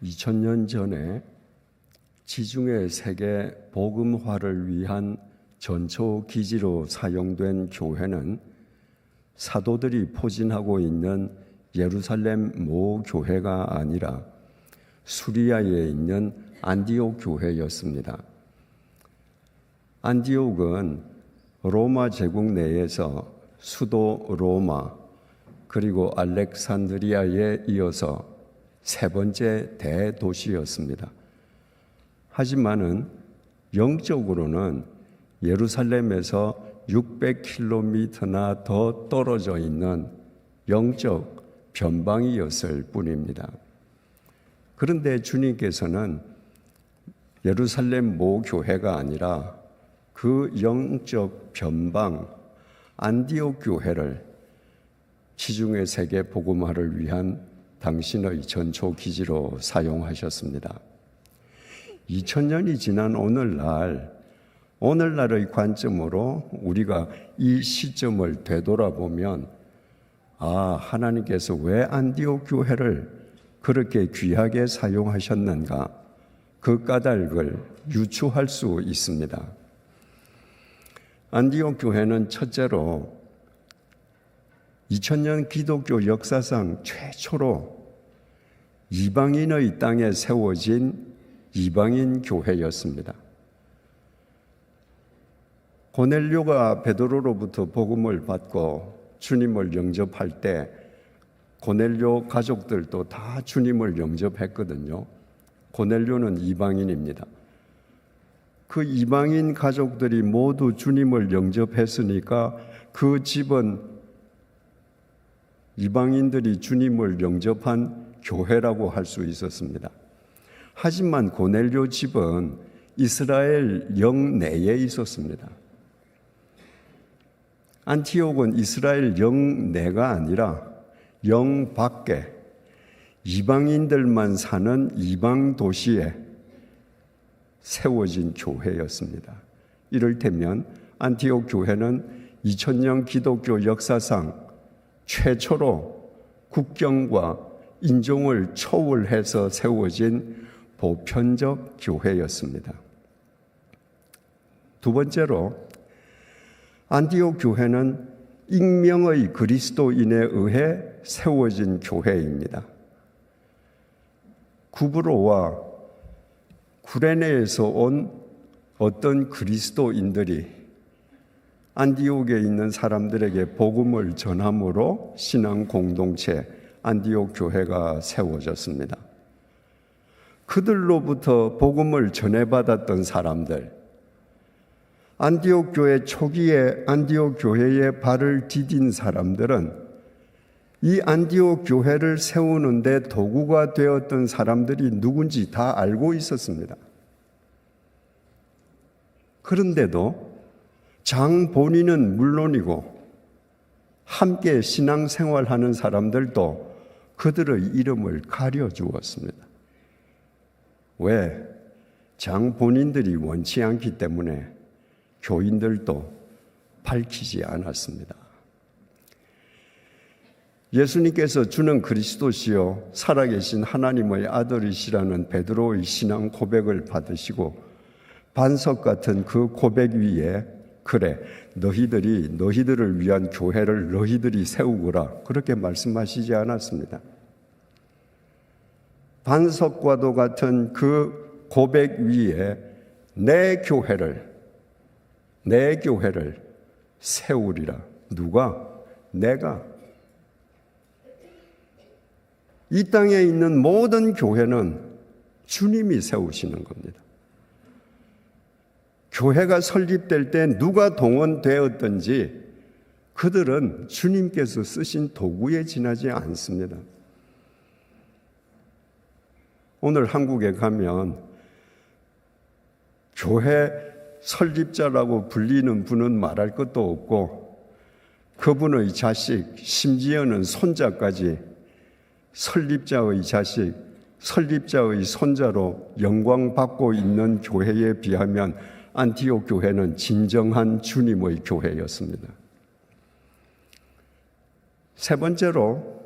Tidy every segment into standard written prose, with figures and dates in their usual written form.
2000년 전에 지중해 세계 복음화를 위한 전초 기지로 사용된 교회는 사도들이 포진하고 있는 예루살렘 모 교회가 아니라 수리아에 있는 안디옥 교회였습니다. 안디옥은 로마 제국 내에서 수도 로마 그리고 알렉산드리아에 이어서 세 번째 대도시였습니다. 하지만은 영적으로는 예루살렘에서 600km나 더 떨어져 있는 영적 변방이었을 뿐입니다. 그런데 주님께서는 예루살렘 모 교회가 아니라 그 영적 변방 안디옥 교회를 지중해 세계 복음화를 위한 당신의 전초 기지로 사용하셨습니다. 2000년이 지난 오늘날의 관점으로 우리가 이 시점을 되돌아보면 하나님께서 왜 안디옥 교회를 그렇게 귀하게 사용하셨는가 그 까닭을 유추할 수 있습니다. 안디옥 교회는 첫째로 2000년 기독교 역사상 최초로 이방인의 땅에 세워진 이방인 교회였습니다. 고넬료가 베드로로부터 복음을 받고 주님을 영접할 때 고넬료 가족들도 다 주님을 영접했거든요. 고넬료는 이방인입니다. 그 이방인 가족들이 모두 주님을 영접했으니까 그 집은 이방인들이 주님을 영접한 교회라고 할 수 있었습니다. 하지만 고넬료 집은 이스라엘 영 내에 있었습니다. 안티옥은 이스라엘 영 내가 아니라 영 밖에 이방인들만 사는 이방 도시에 세워진 교회였습니다. 이를테면 안티옥 교회는 2000년 기독교 역사상 최초로 국경과 인종을 초월해서 세워진 보편적 교회였습니다. 두 번째로 안디옥 교회는 익명의 그리스도인에 의해 세워진 교회입니다. 구브로와 구레네에서 온 어떤 그리스도인들이 안디옥에 있는 사람들에게 복음을 전함으로 신앙 공동체 안디옥 교회가 세워졌습니다. 그들로부터 복음을 전해받았던 사람들, 안디옥 교회 초기에 안디옥 교회에 발을 디딘 사람들은 이 안디옥 교회를 세우는데 도구가 되었던 사람들이 누군지 다 알고 있었습니다. 그런데도 장 본인은 물론이고 함께 신앙생활하는 사람들도 그들의 이름을 가려주었습니다. 왜? 장 본인들이 원치 않기 때문에 교인들도 밝히지 않았습니다. 예수님께서 주는 그리스도시요 살아계신 하나님의 아들이시라는 베드로의 신앙 고백을 받으시고 반석 같은 그 고백 위에 그래 너희들을 위한 교회를 너희들이 세우거라 그렇게 말씀하시지 않았습니다. 반석과도 같은 그 고백 위에 내 교회를 세우리라. 누가? 내가. 이 땅에 있는 모든 교회는 주님이 세우시는 겁니다. 교회가 설립될 때 누가 동원되었든지 그들은 주님께서 쓰신 도구에 지나지 않습니다. 오늘 한국에 가면 교회 설립자라고 불리는 분은 말할 것도 없고 그분의 자식, 심지어는 손자까지 설립자의 자식, 설립자의 손자로 영광받고 있는 교회에 비하면 안티옥 교회는 진정한 주님의 교회였습니다. 세 번째로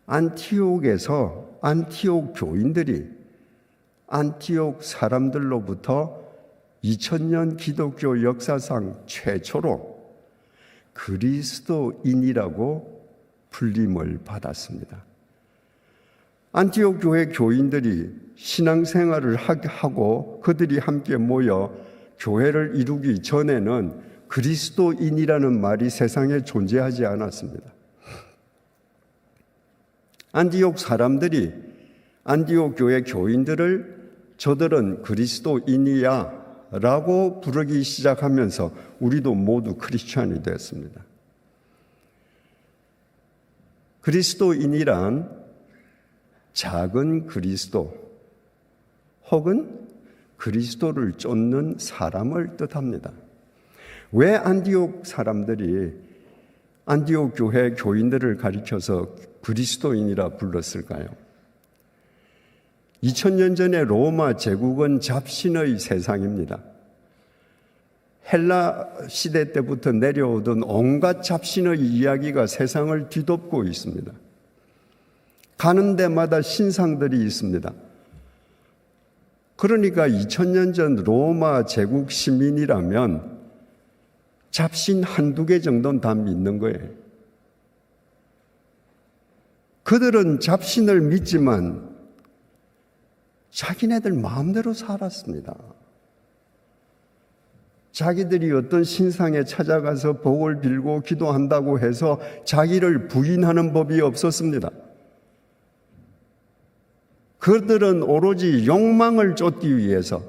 안티옥에서 안티옥 교인들이 안티옥 사람들로부터 2000년 기독교 역사상 최초로 그리스도인이라고 불림을 받았습니다. 안티옥 교회 교인들이 신앙생활을 하고 그들이 함께 모여 교회를 이루기 전에는 그리스도인이라는 말이 세상에 존재하지 않았습니다. 안티옥 사람들이 안티옥 교회 교인들을 저들은 그리스도인이야 라고 부르기 시작하면서 우리도 모두 크리스찬이 되었습니다. 그리스도인이란 작은 그리스도 혹은 그리스도를 쫓는 사람을 뜻합니다. 왜 안티옥 사람들이 안티옥 교회 교인들을 가리켜서 그리스도인이라 불렀을까요? 2000년 전에 로마 제국은 잡신의 세상입니다. 헬라 시대 때부터 내려오던 온갖 잡신의 이야기가 세상을 뒤덮고 있습니다. 가는 데마다 신상들이 있습니다. 그러니까 2000년 전 로마 제국 시민이라면 잡신 한두 개 정도는 다 믿는 거예요. 그들은 잡신을 믿지만 자기네들 마음대로 살았습니다. 자기들이 어떤 신상에 찾아가서 복을 빌고 기도한다고 해서 자기를 부인하는 법이 없었습니다. 그들은 오로지 욕망을 쫓기 위해서,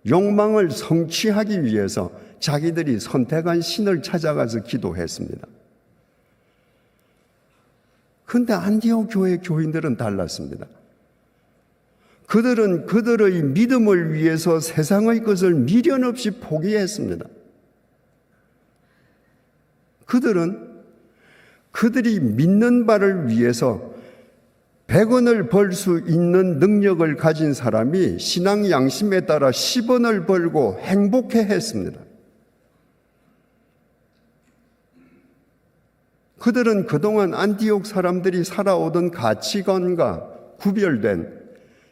욕망을 성취하기 위해서 자기들이 선택한 신을 찾아가서 기도했습니다. 그런데 안티옥 교회 교인들은 달랐습니다. 그들은 그들의 믿음을 위해서 세상의 것을 미련 없이 포기했습니다. 그들은 그들이 믿는 바를 위해서 100원을 벌 수 있는 능력을 가진 사람이 신앙 양심에 따라 10원을 벌고 행복해 했습니다. 그들은 그동안 안티옥 사람들이 살아오던 가치관과 구별된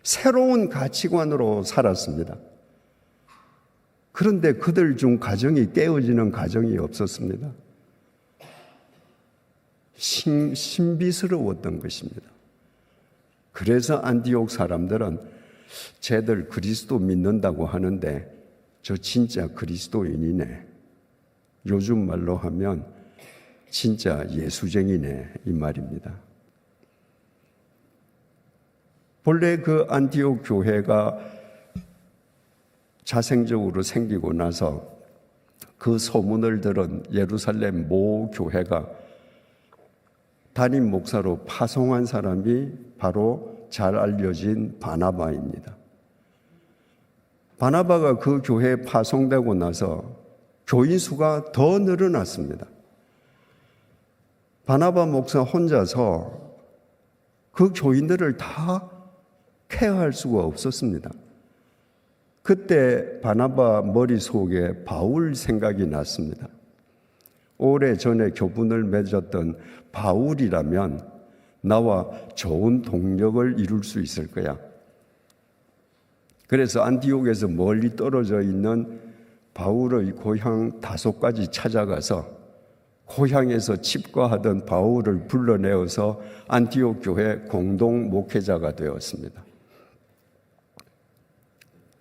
새로운 가치관으로 살았습니다. 그런데 그들 중 가정이 깨어지는 가정이 없었습니다. 신비스러웠던 것입니다. 그래서 안티옥 사람들은 쟤들 그리스도 믿는다고 하는데 저 진짜 그리스도인이네. 요즘 말로 하면 진짜 예수쟁이네 이 말입니다. 본래 그 안티옥 교회가 자생적으로 생기고 나서 그 소문을 들은 예루살렘 모 교회가 담임 목사로 파송한 사람이 바로 잘 알려진 바나바입니다. 바나바가 그 교회에 파송되고 나서 교인 수가 더 늘어났습니다. 바나바 목사 혼자서 그 교인들을 다 케어할 수가 없었습니다. 그때 바나바 머릿속에 바울 생각이 났습니다. 오래전에 교분을 맺었던 바울이라면 나와 좋은 동력을 이룰 수 있을 거야. 그래서 안티옥에서 멀리 떨어져 있는 바울의 고향 다소까지 찾아가서 고향에서 집과하던 바울을 불러내어서 안티옥 교회 공동 목회자가 되었습니다.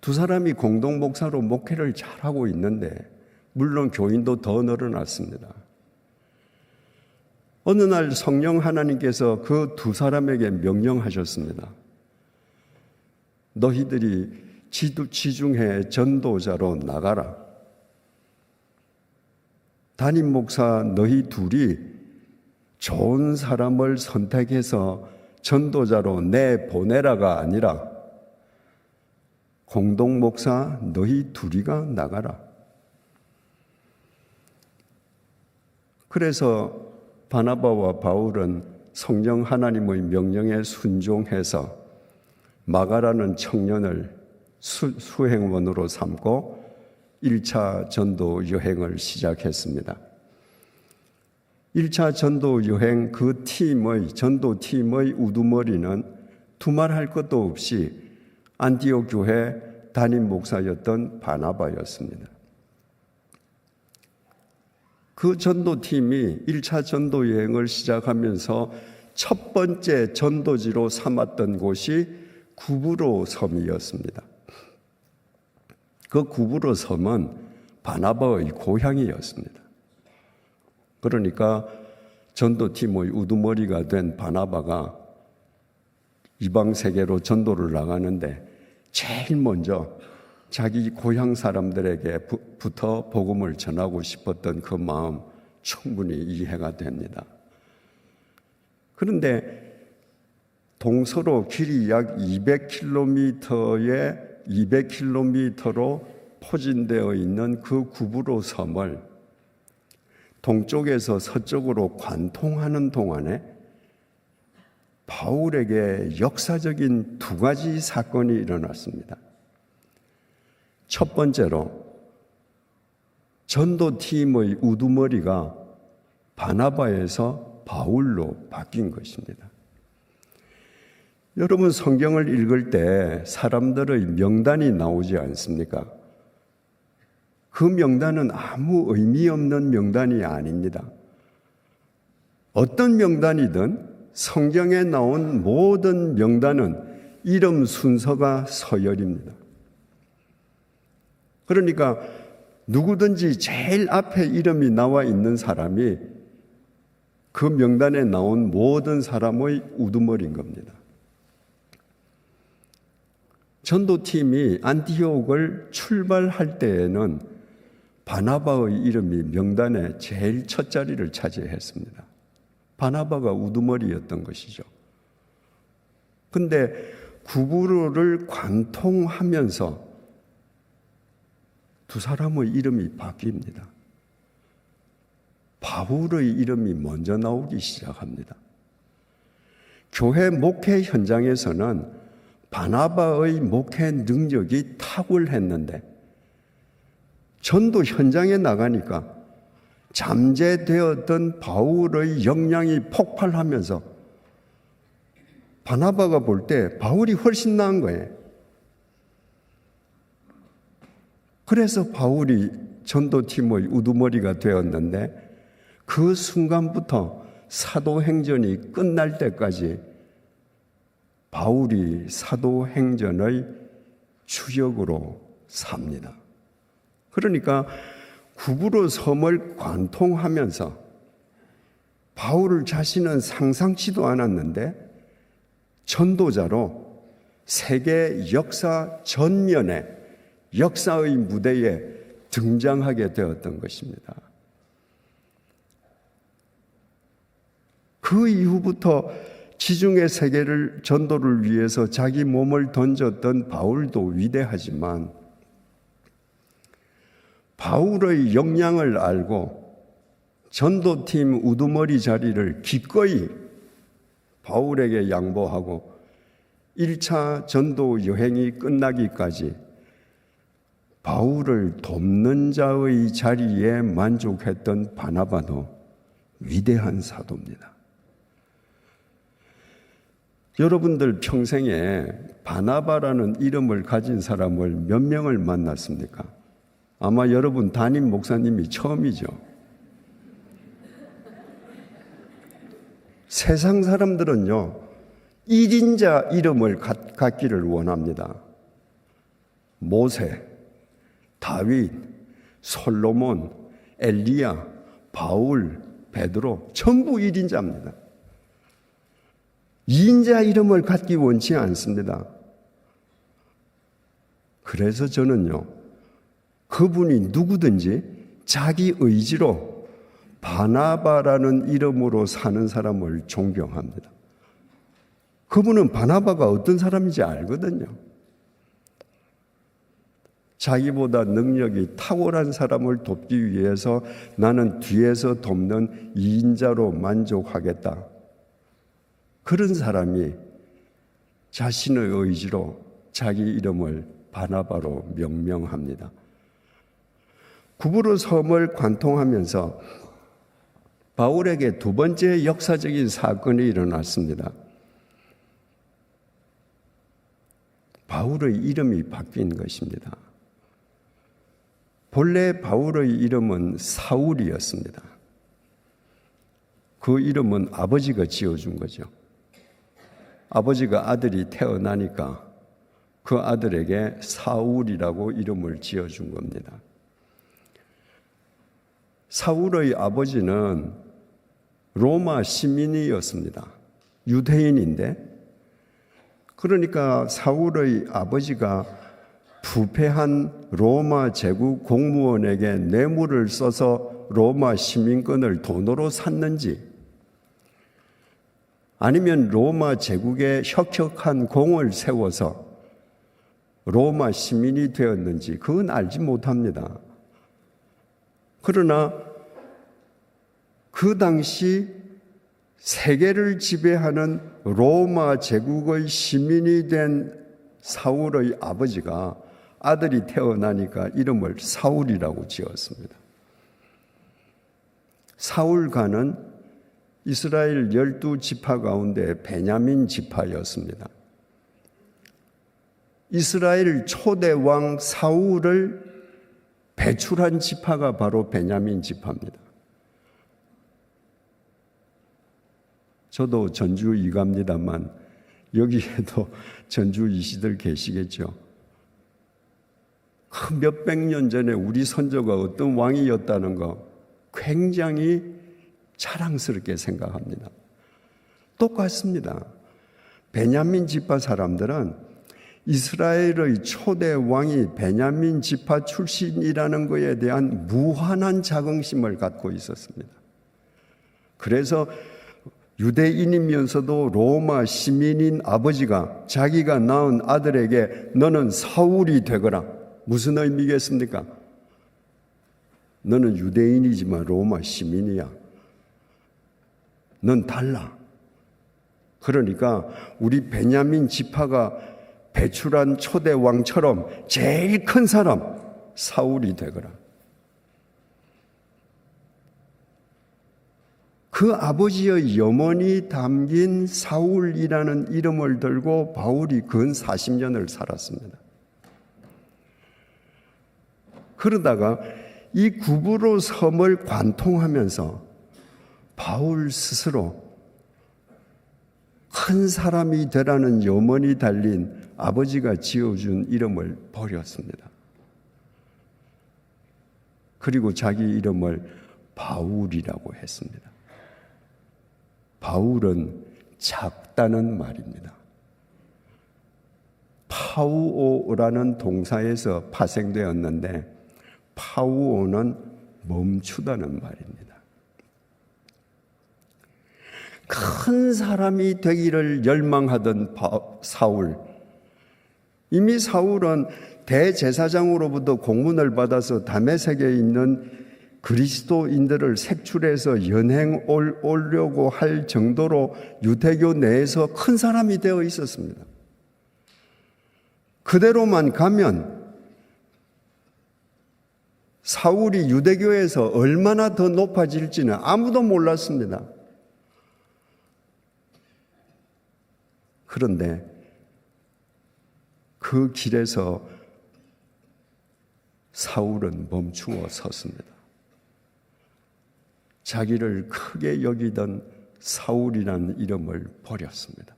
두 사람이 공동 목사로 목회를 잘하고 있는데 물론 교인도 더 늘어났습니다. 어느 날 성령 하나님께서 그 두 사람에게 명령하셨습니다. 너희들이 지중해 전도자로 나가라. 담임 목사 너희 둘이 좋은 사람을 선택해서 전도자로 내보내라가 아니라 공동 목사 너희 둘이가 나가라. 그래서 바나바와 바울은 성령 하나님의 명령에 순종해서 마가라는 청년을 수행원으로 삼고 1차 전도 여행을 시작했습니다. 1차 전도 여행 그 전도팀의 우두머리는 두말할 것도 없이 안디옥 교회 담임 목사였던 바나바였습니다. 그 전도팀이 1차 전도 여행을 시작하면서 첫 번째 전도지로 삼았던 곳이 구브로 섬이었습니다. 그 구브로 섬은 바나바의 고향이었습니다. 그러니까 전도팀의 우두머리가 된 바나바가 이방 세계로 전도를 나가는데 제일 먼저 자기 고향 사람들에게부터 복음을 전하고 싶었던 그 마음 충분히 이해가 됩니다. 그런데 동서로 길이 약 200km로 포진되어 있는 그 구브로 섬을 동쪽에서 서쪽으로 관통하는 동안에 바울에게 역사적인 두 가지 사건이 일어났습니다. 첫 번째로 전도팀의 우두머리가 바나바에서 바울로 바뀐 것입니다. 여러분 성경을 읽을 때 사람들의 명단이 나오지 않습니까? 그 명단은 아무 의미 없는 명단이 아닙니다. 어떤 명단이든 성경에 나온 모든 명단은 이름 순서가 서열입니다. 그러니까 누구든지 제일 앞에 이름이 나와 있는 사람이 그 명단에 나온 모든 사람의 우두머리인 겁니다. 전도팀이 안티옥을 출발할 때에는 바나바의 이름이 명단에 제일 첫 자리를 차지했습니다. 바나바가 우두머리였던 것이죠. 근데 구브로를 관통하면서 두 사람의 이름이 바뀝니다. 바울의 이름이 먼저 나오기 시작합니다. 교회 목회 현장에서는 바나바의 목회 능력이 탁월했는데 전도 현장에 나가니까 잠재되었던 바울의 역량이 폭발하면서 바나바가 볼 때 바울이 훨씬 나은 거예요. 그래서 바울이 전도팀의 우두머리가 되었는데 그 순간부터 사도행전이 끝날 때까지 바울이 사도행전의 주역으로 삽니다. 그러니까 구브로 섬을 관통하면서 바울 자신은 상상치도 않았는데 전도자로 세계 역사 전면에 역사의 무대에 등장하게 되었던 것입니다. 그 이후부터 지중해 세계를 전도를 위해서 자기 몸을 던졌던 바울도 위대하지만 바울의 역량을 알고 전도팀 우두머리 자리를 기꺼이 바울에게 양보하고 1차 전도 여행이 끝나기까지 바울을 돕는 자의 자리에 만족했던 바나바도 위대한 사도입니다. 여러분들 평생에 바나바라는 이름을 가진 사람을 몇 명을 만났습니까? 아마 여러분 담임 목사님이 처음이죠. 세상 사람들은요, 1인자 이름을 갖기를 원합니다. 모세, 다윗, 솔로몬, 엘리야, 바울, 베드로 전부 1인자입니다. 2인자 이름을 갖기 원치 않습니다. 그래서 저는요, 그분이 누구든지 자기 의지로 바나바라는 이름으로 사는 사람을 존경합니다. 그분은 바나바가 어떤 사람인지 알거든요. 자기보다 능력이 탁월한 사람을 돕기 위해서 나는 뒤에서 돕는 2인자로 만족하겠다. 그런 사람이 자신의 의지로 자기 이름을 바나바로 명명합니다. 구브로 섬을 관통하면서 바울에게 두 번째 역사적인 사건이 일어났습니다. 바울의 이름이 바뀐 것입니다. 본래 바울의 이름은 사울이었습니다. 그 이름은 아버지가 지어준 거죠. 아버지가 아들이 태어나니까 그 아들에게 사울이라고 이름을 지어준 겁니다. 사울의 아버지는 로마 시민이었습니다. 유대인인데, 그러니까 사울의 아버지가 부패한 로마 제국 공무원에게 뇌물을 써서 로마 시민권을 돈으로 샀는지, 아니면 로마 제국에 혁혁한 공을 세워서 로마 시민이 되었는지 그건 알지 못합니다. 그러나 그 당시 세계를 지배하는 로마 제국의 시민이 된 사울의 아버지가 아들이 태어나니까 이름을 사울이라고 지었습니다. 사울가는 이스라엘 12지파 가운데 베냐민 지파였습니다. 이스라엘 초대 왕 사울을 배출한 지파가 바로 베냐민 지파입니다. 저도 전주 이갑니다만 여기에도 전주 이시들 계시겠죠. 몇백 년 전에 우리 선조가 어떤 왕이었다는 거 굉장히 자랑스럽게 생각합니다. 똑같습니다. 베냐민 지파 사람들은 이스라엘의 초대 왕이 베냐민 지파 출신이라는 것에 대한 무한한 자긍심을 갖고 있었습니다. 그래서 유대인이면서도 로마 시민인 아버지가 자기가 낳은 아들에게 너는 사울이 되거라. 무슨 의미겠습니까? 너는 유대인이지만 로마 시민이야. 넌 달라. 그러니까 우리 베냐민 지파가 배출한 초대 왕처럼 제일 큰 사람 사울이 되거라. 그 아버지의 염원이 담긴 사울이라는 이름을 들고 바울이 근 40년을 살았습니다. 그러다가 이 구브로 섬을 관통하면서 바울 스스로 큰 사람이 되라는 염원이 달린 아버지가 지어준 이름을 버렸습니다. 그리고 자기 이름을 바울이라고 했습니다. 바울은 작다는 말입니다. 파우오라는 동사에서 파생되었는데 파우오는 멈추다는 말입니다. 큰 사람이 되기를 열망하던 사울, 이미 사울은 대제사장으로부터 공문을 받아서 다메섹에 있는 그리스도인들을 색출해서 연행 오려고 할 정도로 유대교 내에서 큰 사람이 되어 있었습니다. 그대로만 가면 사울이 유대교에서 얼마나 더 높아질지는 아무도 몰랐습니다. 그런데 그 길에서 사울은 멈추어 섰습니다. 자기를 크게 여기던 사울이라는 이름을 버렸습니다.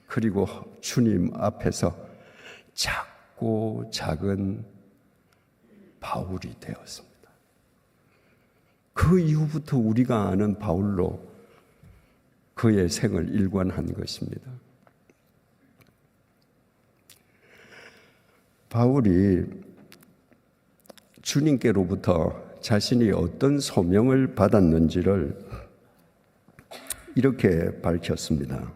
그리고 주님 앞에서 작고 작은 바울이 되었습니다. 그 이후부터 우리가 아는 바울로 그의 생을 일관한 것입니다. 바울이 주님께로부터 자신이 어떤 소명을 받았는지를 이렇게 밝혔습니다.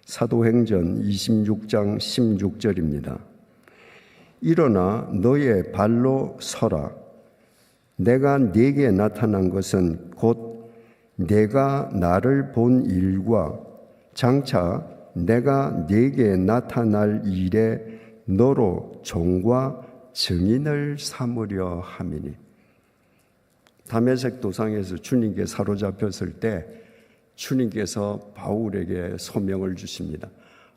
사도행전 26장 16절입니다. 일어나 너의 발로 서라. 내가 네게 나타난 것은 곧 내가 나를 본 일과 장차 내가 네게 나타날 일에 너로 종과 증인을 삼으려 함이니. 다메섹 도상에서 주님께 사로잡혔을 때 주님께서 바울에게 소명을 주십니다.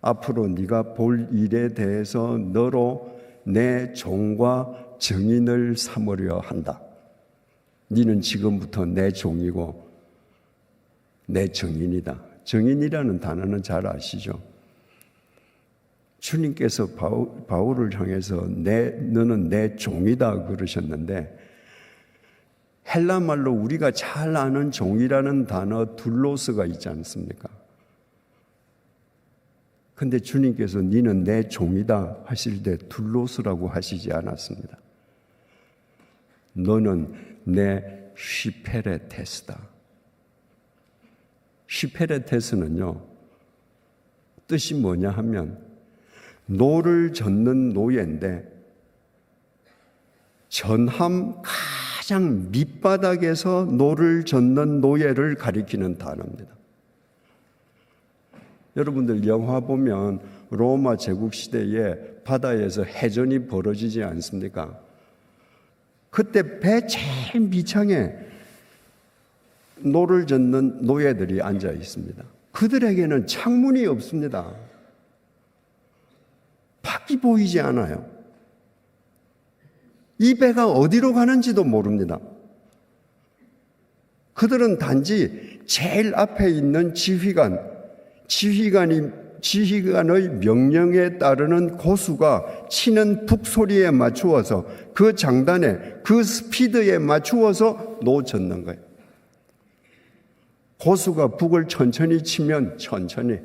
앞으로 네가 볼 일에 대해서 너로 내 종과 증인을 삼으려 한다. 너는 지금부터 내 종이고 내 증인이다. 증인이라는 단어는 잘 아시죠? 주님께서 바울을 향해서 너는 내 종이다 그러셨는데, 헬라 말로 우리가 잘 아는 종이라는 단어 둘로스가 있지 않습니까? 근데 주님께서 너는 내 종이다 하실 때 둘로스라고 하시지 않았습니다. 너는 내 시페레테스다. 시페레테스는요, 뜻이 뭐냐 하면 노를 젓는 노예인데 전함 가장 밑바닥에서 노를 젓는 노예를 가리키는 단어입니다. 여러분들 영화 보면 로마 제국 시대에 바다에서 해전이 벌어지지 않습니까? 그때 배 제일 밑창에 노를 젓는 노예들이 앉아 있습니다. 그들에게는 창문이 없습니다. 밖이 보이지 않아요. 이 배가 어디로 가는지도 모릅니다. 그들은 단지 제일 앞에 있는 지휘관의 명령에 따르는 고수가 치는 북소리에 맞추어서 그 장단에 그 스피드에 맞추어서 놓쳤는 거예요. 고수가 북을 천천히 치면 천천히,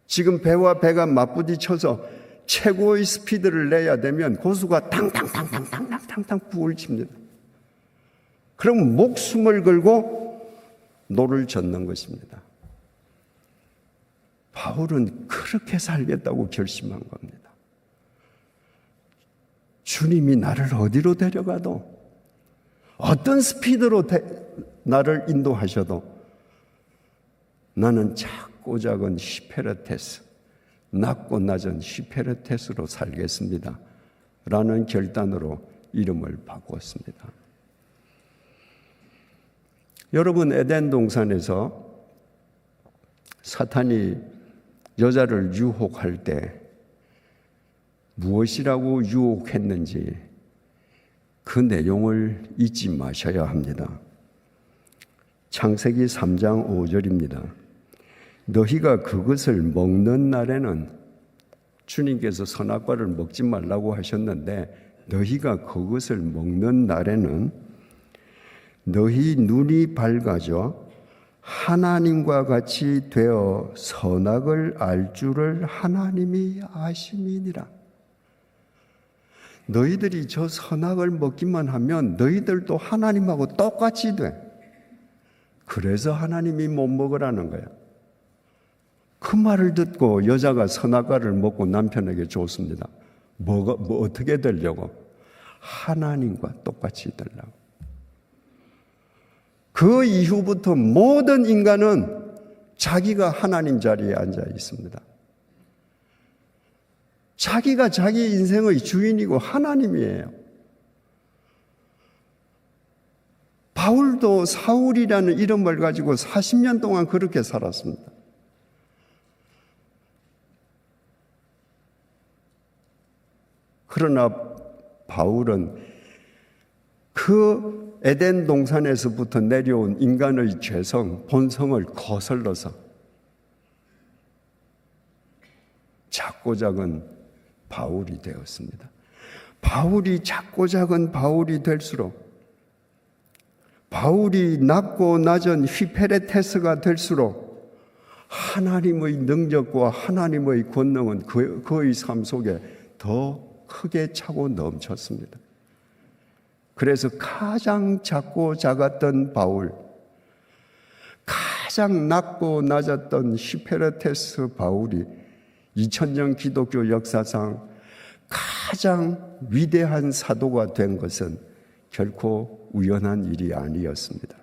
지금 배와 배가 맞부딪혀서 최고의 스피드를 내야 되면 고수가 탕탕탕탕탕탕탕 북을 칩니다. 그럼 목숨을 걸고 노를 젓는 것입니다. 바울은 그렇게 살겠다고 결심한 겁니다. 주님이 나를 어디로 데려가도, 어떤 스피드로 나를 인도하셔도 나는 작고 작은 시페르테스, 낮고 낮은 시페르테스로 살겠습니다 라는 결단으로 이름을 바꾸었습니다. 여러분, 에덴 동산에서 사탄이 여자를 유혹할 때 무엇이라고 유혹했는지 그 내용을 잊지 마셔야 합니다. 창세기 3장 5절입니다. 너희가 그것을 먹는 날에는, 주님께서 선악과를 먹지 말라고 하셨는데 너희가 그것을 먹는 날에는 너희 눈이 밝아져 하나님과 같이 되어 선악을 알 줄을 하나님이 아심이니라. 너희들이 저 선악을 먹기만 하면 너희들도 하나님하고 똑같이 돼. 그래서 하나님이 못 먹으라는 거야. 그 말을 듣고 여자가 선악과를 먹고 남편에게 줬습니다. 뭐 어떻게 되려고? 하나님과 똑같이 되려고. 그 이후부터 모든 인간은 자기가 하나님 자리에 앉아 있습니다. 자기가 자기 인생의 주인이고 하나님이에요. 바울도 사울이라는 이름을 가지고 40년 동안 그렇게 살았습니다. 그러나 바울은 그 에덴 동산에서부터 내려온 인간의 죄성, 본성을 거슬러서 작고 작은 바울이 되었습니다. 바울이 작고 작은 바울이 될수록, 바울이 낮고 낮은 휘페레테스가 될수록 하나님의 능력과 하나님의 권능은 그의 삶 속에 더 크게 차고 넘쳤습니다. 그래서 가장 작고 작았던 바울, 가장 낮고 낮았던 휘페레테스 바울이 2000년 기독교 역사상 가장 위대한 사도가 된 것은 결코 우연한 일이 아니었습니다.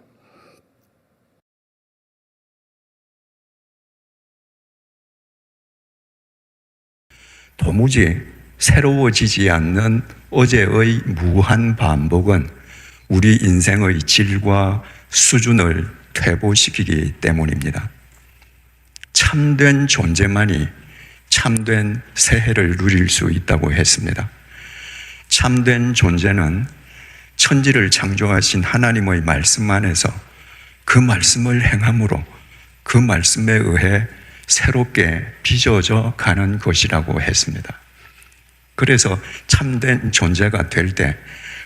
도무지 새로워지지 않는 어제의 무한 반복은 우리 인생의 질과 수준을 퇴보시키기 때문입니다. 참된 존재만이 참된 새해를 누릴 수 있다고 했습니다. 참된 존재는 천지를 창조하신 하나님의 말씀 안에서 그 말씀을 행함으로 그 말씀에 의해 새롭게 빚어져 가는 것이라고 했습니다. 그래서 참된 존재가 될 때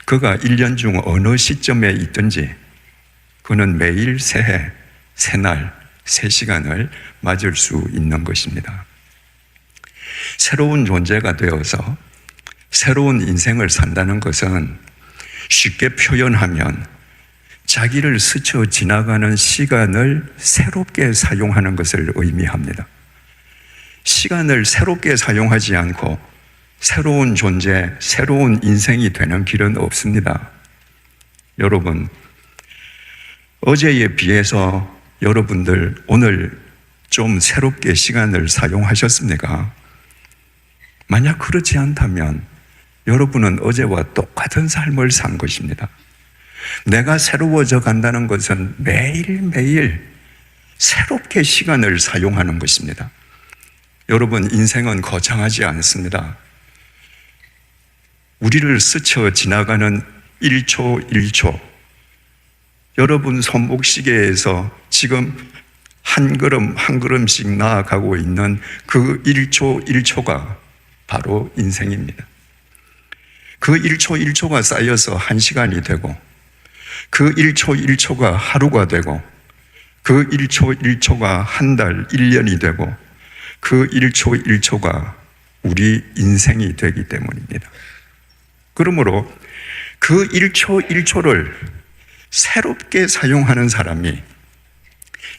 그가 1년 중 어느 시점에 있든지 그는 매일 새해, 새날, 새 시간을 맞을 수 있는 것입니다. 새로운 존재가 되어서 새로운 인생을 산다는 것은 쉽게 표현하면 자기를 스쳐 지나가는 시간을 새롭게 사용하는 것을 의미합니다. 시간을 새롭게 사용하지 않고 새로운 존재, 새로운 인생이 되는 길은 없습니다. 여러분, 어제에 비해서 여러분들 오늘 좀 새롭게 시간을 사용하셨습니까? 만약 그렇지 않다면 여러분은 어제와 똑같은 삶을 산 것입니다. 내가 새로워져 간다는 것은 매일매일 새롭게 시간을 사용하는 것입니다. 여러분, 인생은 거창하지 않습니다. 우리를 스쳐 지나가는 1초 1초, 여러분 손목시계에서 지금 한 걸음 한 걸음씩 나아가고 있는 그 1초 1초가 바로 인생입니다. 그 1초 1초가 쌓여서 1시간이 되고 그 1초 1초가 하루가 되고 그 1초 1초가 한 달, 1년이 되고 그 1초 1초가 우리 인생이 되기 때문입니다. 그러므로 그 1초 1초를 새롭게 사용하는 사람이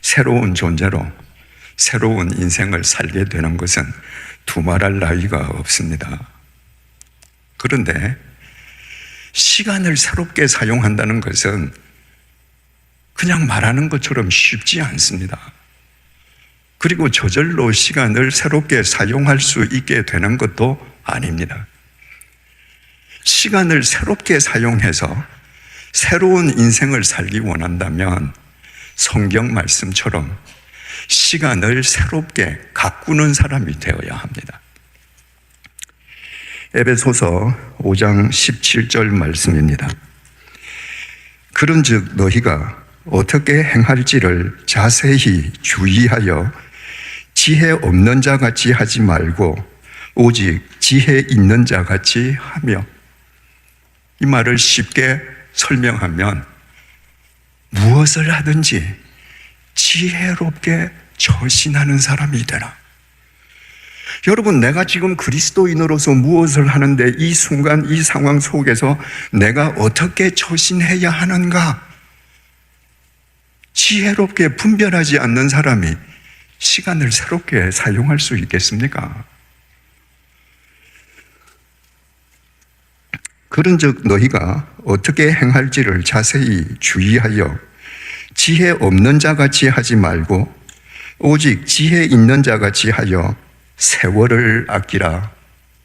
새로운 존재로 새로운 인생을 살게 되는 것은 두말할 나위가 없습니다. 그런데 시간을 새롭게 사용한다는 것은 그냥 말하는 것처럼 쉽지 않습니다. 그리고 저절로 시간을 새롭게 사용할 수 있게 되는 것도 아닙니다. 시간을 새롭게 사용해서 새로운 인생을 살기 원한다면 성경 말씀처럼 시간을 새롭게 가꾸는 사람이 되어야 합니다. 에베소서 5장 17절 말씀입니다. 그런즉 너희가 어떻게 행할지를 자세히 주의하여 지혜 없는 자 같이 하지 말고 오직 지혜 있는 자 같이 하며, 이 말을 쉽게 설명하면 무엇을 하든지 지혜롭게 처신하는 사람이 되라. 여러분, 내가 지금 그리스도인으로서 무엇을 하는데 이 순간 이 상황 속에서 내가 어떻게 처신해야 하는가? 지혜롭게 분별하지 않는 사람이 시간을 새롭게 사용할 수 있겠습니까? 그런즉 너희가 어떻게 행할지를 자세히 주의하여 지혜 없는 자 같이 하지 말고 오직 지혜 있는 자 같이 하여 세월을 아끼라.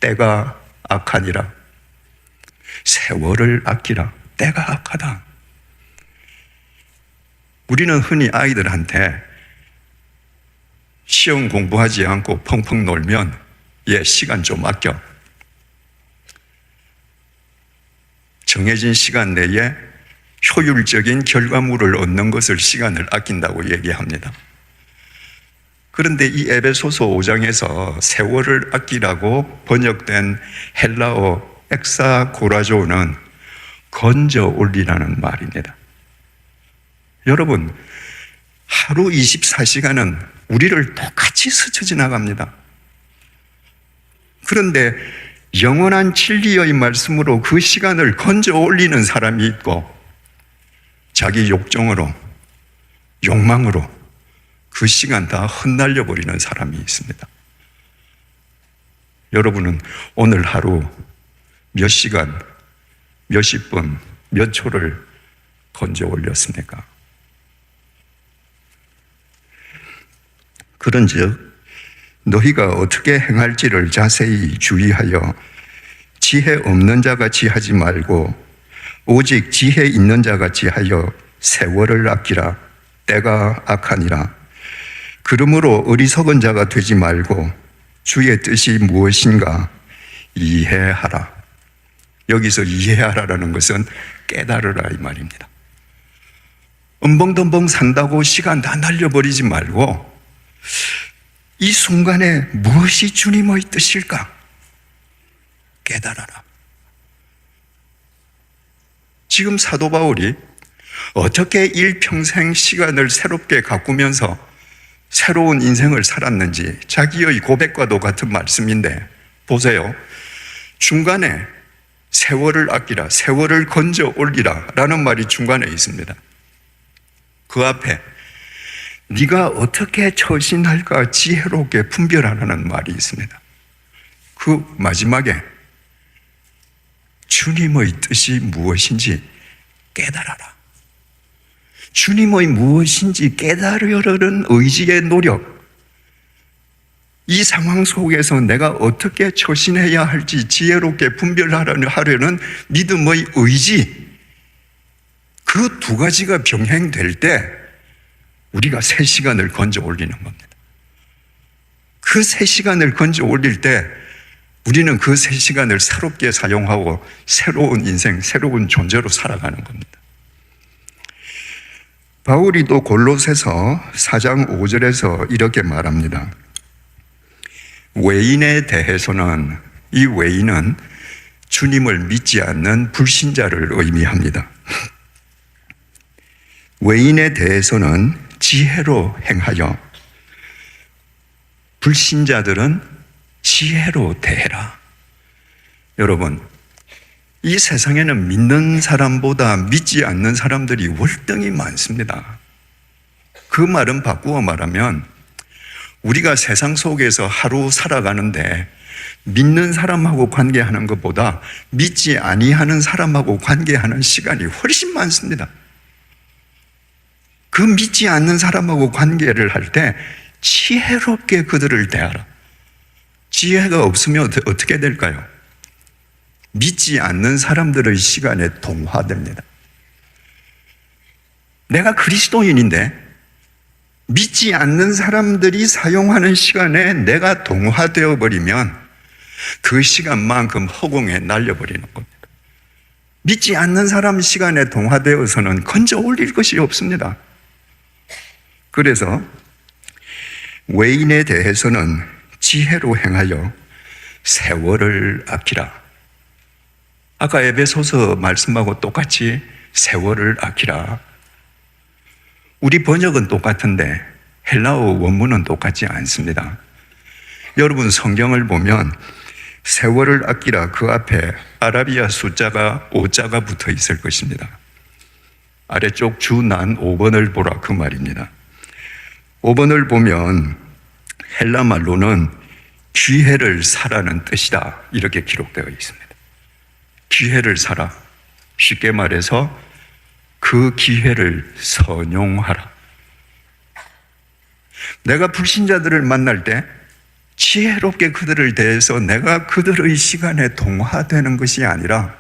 때가 악하니라. 세월을 아끼라. 때가 악하다. 우리는 흔히 아이들한테 시험 공부하지 않고 펑펑 놀면 시간 좀 아껴. 정해진 시간 내에 효율적인 결과물을 얻는 것을 시간을 아낀다고 얘기합니다. 그런데 이 에베소서 5장에서 세월을 아끼라고 번역된 헬라어 엑사고라조는 건져 올리라는 말입니다. 여러분, 하루 24시간은 우리를 똑같이 스쳐 지나갑니다. 그런데 영원한 진리의 말씀으로 그 시간을 건져 올리는 사람이 있고 자기 욕정으로, 욕망으로 그 시간 다 흩날려 버리는 사람이 있습니다. 여러분은 오늘 하루 몇 시간, 몇십 분, 몇 초를 건져 올렸습니까? 그런즉 너희가 어떻게 행할지를 자세히 주의하여 지혜 없는 자 같이 하지 말고 오직 지혜 있는 자 같이 하여 세월을 아끼라. 때가 악하니라. 그러므로 어리석은 자가 되지 말고 주의 뜻이 무엇인가 이해하라. 여기서 이해하라라는 것은 깨달으라 이 말입니다. 엄벙덤벙 산다고 시간 다 날려버리지 말고 이 순간에 무엇이 주님의 뜻일까 깨달아라. 지금 사도 바울이 어떻게 일평생 시간을 새롭게 가꾸면서 새로운 인생을 살았는지 자기의 고백과도 같은 말씀인데 보세요. 중간에 세월을 아끼라, 세월을 건져 올리라 라는 말이 중간에 있습니다. 그 앞에 네가 어떻게 처신할까 지혜롭게 분별하라는 말이 있습니다. 그 마지막에 주님의 뜻이 무엇인지 깨달아라. 주님의 무엇인지 깨달으려는 의지의 노력, 이 상황 속에서 내가 어떻게 처신해야 할지 지혜롭게 분별하려는 믿음의 의지, 그 두 가지가 병행될 때 우리가 새 시간을 건져 올리는 겁니다. 그 새 시간을 건져 올릴 때 우리는 그 새 시간을 새롭게 사용하고 새로운 인생, 새로운 존재로 살아가는 겁니다. 바울이 또 골로새서 4장 5절에서 이렇게 말합니다. 외인에 대해서는, 이 외인은 주님을 믿지 않는 불신자를 의미합니다. 외인에 대해서는 지혜로 행하여 불신자들은 지혜로 대해라. 여러분, 이 세상에는 믿는 사람보다 믿지 않는 사람들이 월등히 많습니다. 그 말은 바꾸어 말하면 우리가 세상 속에서 하루 살아가는데 믿는 사람하고 관계하는 것보다 믿지 아니하는 사람하고 관계하는 시간이 훨씬 많습니다. 그 믿지 않는 사람하고 관계를 할 때 지혜롭게 그들을 대하라. 지혜가 없으면 어떻게 될까요? 믿지 않는 사람들의 시간에 동화됩니다. 내가 그리스도인인데 믿지 않는 사람들이 사용하는 시간에 내가 동화되어 버리면 그 시간만큼 허공에 날려버리는 겁니다. 믿지 않는 사람 시간에 동화되어서는 건져 올릴 것이 없습니다. 그래서 외인에 대해서는 지혜로 행하여 세월을 아끼라. 아까 에베소서 말씀하고 똑같이 세월을 아끼라. 우리 번역은 똑같은데 헬라어 원문은 똑같지 않습니다. 여러분 성경을 보면 세월을 아끼라 그 앞에 아라비아 숫자가 5자가 붙어 있을 것입니다. 아래쪽 주난 5번을 보라 그 말입니다. 5번을 보면 헬라 말로는 기회를 사라는 뜻이다 이렇게 기록되어 있습니다. 기회를 사라. 쉽게 말해서 그 기회를 선용하라. 내가 불신자들을 만날 때 지혜롭게 그들을 대해서 내가 그들의 시간에 동화되는 것이 아니라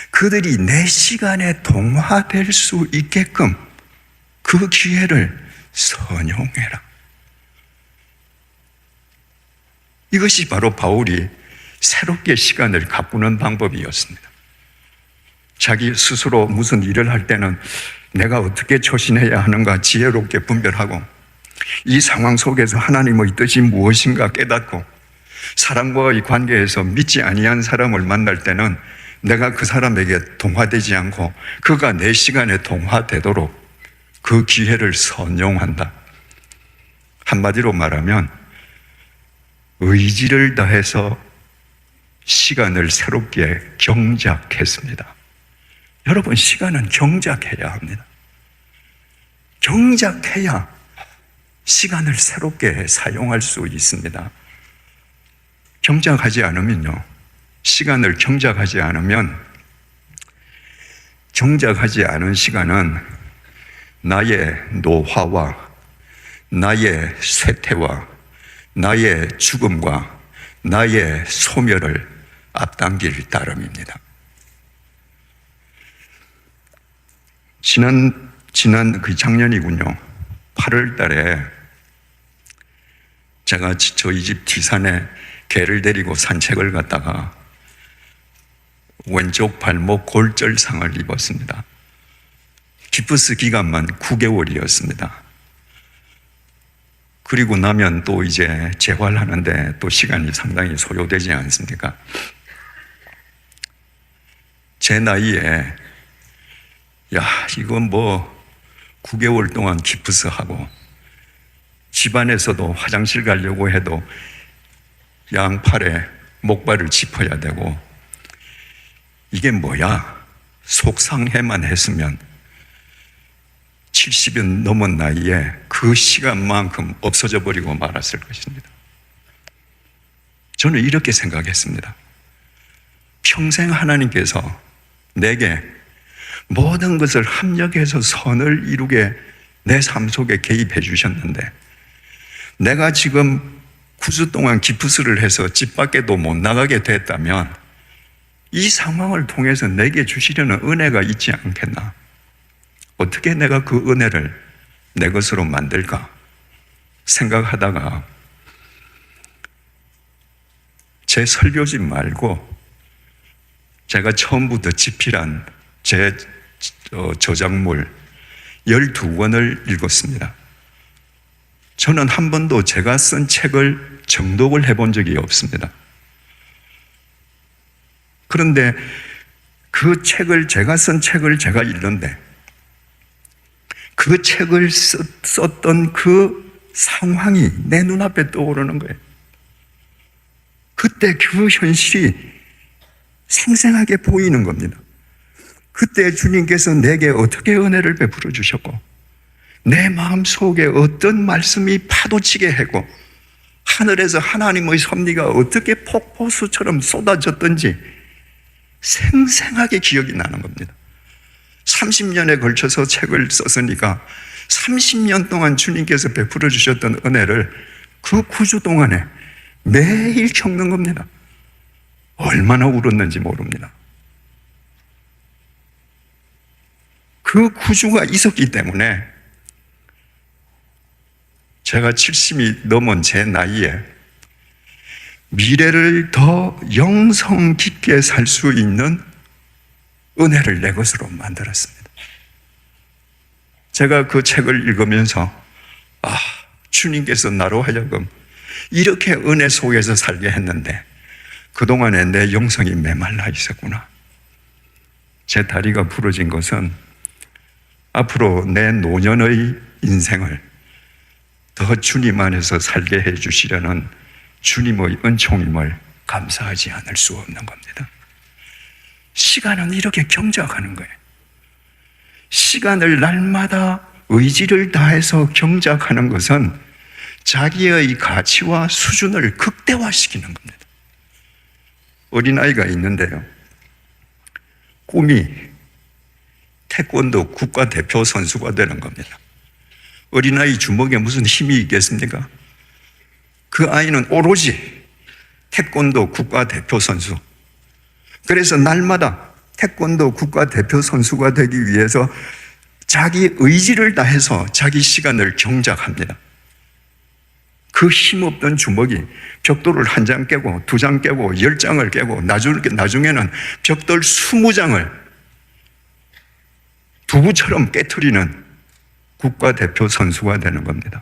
그들이 내 시간에 동화될 수 있게끔 그 기회를 선용해라. 이것이 바로 바울이 새롭게 시간을 가꾸는 방법이었습니다. 자기 스스로 무슨 일을 할 때는 내가 어떻게 처신해야 하는가 지혜롭게 분별하고 이 상황 속에서 하나님의 뜻이 무엇인가 깨닫고 사람과의 관계에서 믿지 아니한 사람을 만날 때는 내가 그 사람에게 동화되지 않고 그가 내 시간에 동화되도록 그 기회를 선용한다. 한마디로 말하면 의지를 다해서 시간을 새롭게 경작했습니다. 여러분, 시간은 경작해야 합니다. 경작해야 시간을 새롭게 사용할 수 있습니다. 경작하지 않으면요, 시간을 경작하지 않으면 경작하지 않은 시간은 나의 노화와 나의 쇠퇴와 나의 죽음과 나의 소멸을 앞당길 따름입니다. 지난 작년이군요. 8월 달에 제가 저희 집 뒤산에 개를 데리고 산책을 갔다가 왼쪽 발목 골절상을 입었습니다. 기프스 기간만 9개월이었습니다. 그리고 나면 또 이제 재활하는데 또 시간이 상당히 소요되지 않습니까? 제 나이에 이건 뭐 9개월 동안 기프스하고 집안에서도 화장실 가려고 해도 양팔에 목발을 짚어야 되고 이게 뭐야? 속상해만 했으면 70이 넘은 나이에 그 시간만큼 없어져 버리고 말았을 것입니다. 저는 이렇게 생각했습니다. 평생 하나님께서 내게 모든 것을 합력해서 선을 이루게 내 삶 속에 개입해 주셨는데 내가 지금 9주 동안 기프스를 해서 집 밖에도 못 나가게 됐다면 이 상황을 통해서 내게 주시려는 은혜가 있지 않겠나? 어떻게 내가 그 은혜를 내 것으로 만들까 생각하다가 제 설교집 말고 제가 처음부터 집필한 제 저작물 12권을 읽었습니다. 저는 한 번도 제가 쓴 책을 정독을 해본 적이 없습니다. 그런데 제가 쓴 책을 제가 읽는데 그 책을 썼던 그 상황이 내 눈앞에 떠오르는 거예요. 그때 그 현실이 생생하게 보이는 겁니다. 그때 주님께서 내게 어떻게 은혜를 베풀어 주셨고 내 마음속에 어떤 말씀이 파도치게 하고 하늘에서 하나님의 섭리가 어떻게 폭포수처럼 쏟아졌던지 생생하게 기억이 나는 겁니다. 30년에 걸쳐서 책을 썼으니까 30년 동안 주님께서 베풀어 주셨던 은혜를 그 9주 동안에 매일 겪는 겁니다. 얼마나 울었는지 모릅니다. 그 9주가 있었기 때문에 제가 70이 넘은 제 나이에 미래를 더 영성 깊게 살 수 있는 은혜를 내 것으로 만들었습니다. 제가 그 책을 읽으면서 주님께서 나로 하여금 이렇게 은혜 속에서 살게 했는데 그동안에 내 영성이 메말라 있었구나. 제 다리가 부러진 것은 앞으로 내 노년의 인생을 더 주님 안에서 살게 해 주시려는 주님의 은총임을 감사하지 않을 수 없는 겁니다. 시간은 이렇게 경작하는 거예요. 시간을 날마다 의지를 다해서 경작하는 것은 자기의 가치와 수준을 극대화시키는 겁니다. 어린아이가 있는데요. 꿈이 태권도 국가대표 선수가 되는 겁니다. 어린아이 주먹에 무슨 힘이 있겠습니까? 그 아이는 오로지 태권도 국가대표 선수. 그래서 날마다 태권도 국가대표 선수가 되기 위해서 자기 의지를 다해서 자기 시간을 경작합니다. 그 힘없던 주먹이 벽돌을 1장 깨고 2장 깨고 10장을 깨고 나중에는 벽돌 20장을 두부처럼 깨트리는 국가대표 선수가 되는 겁니다.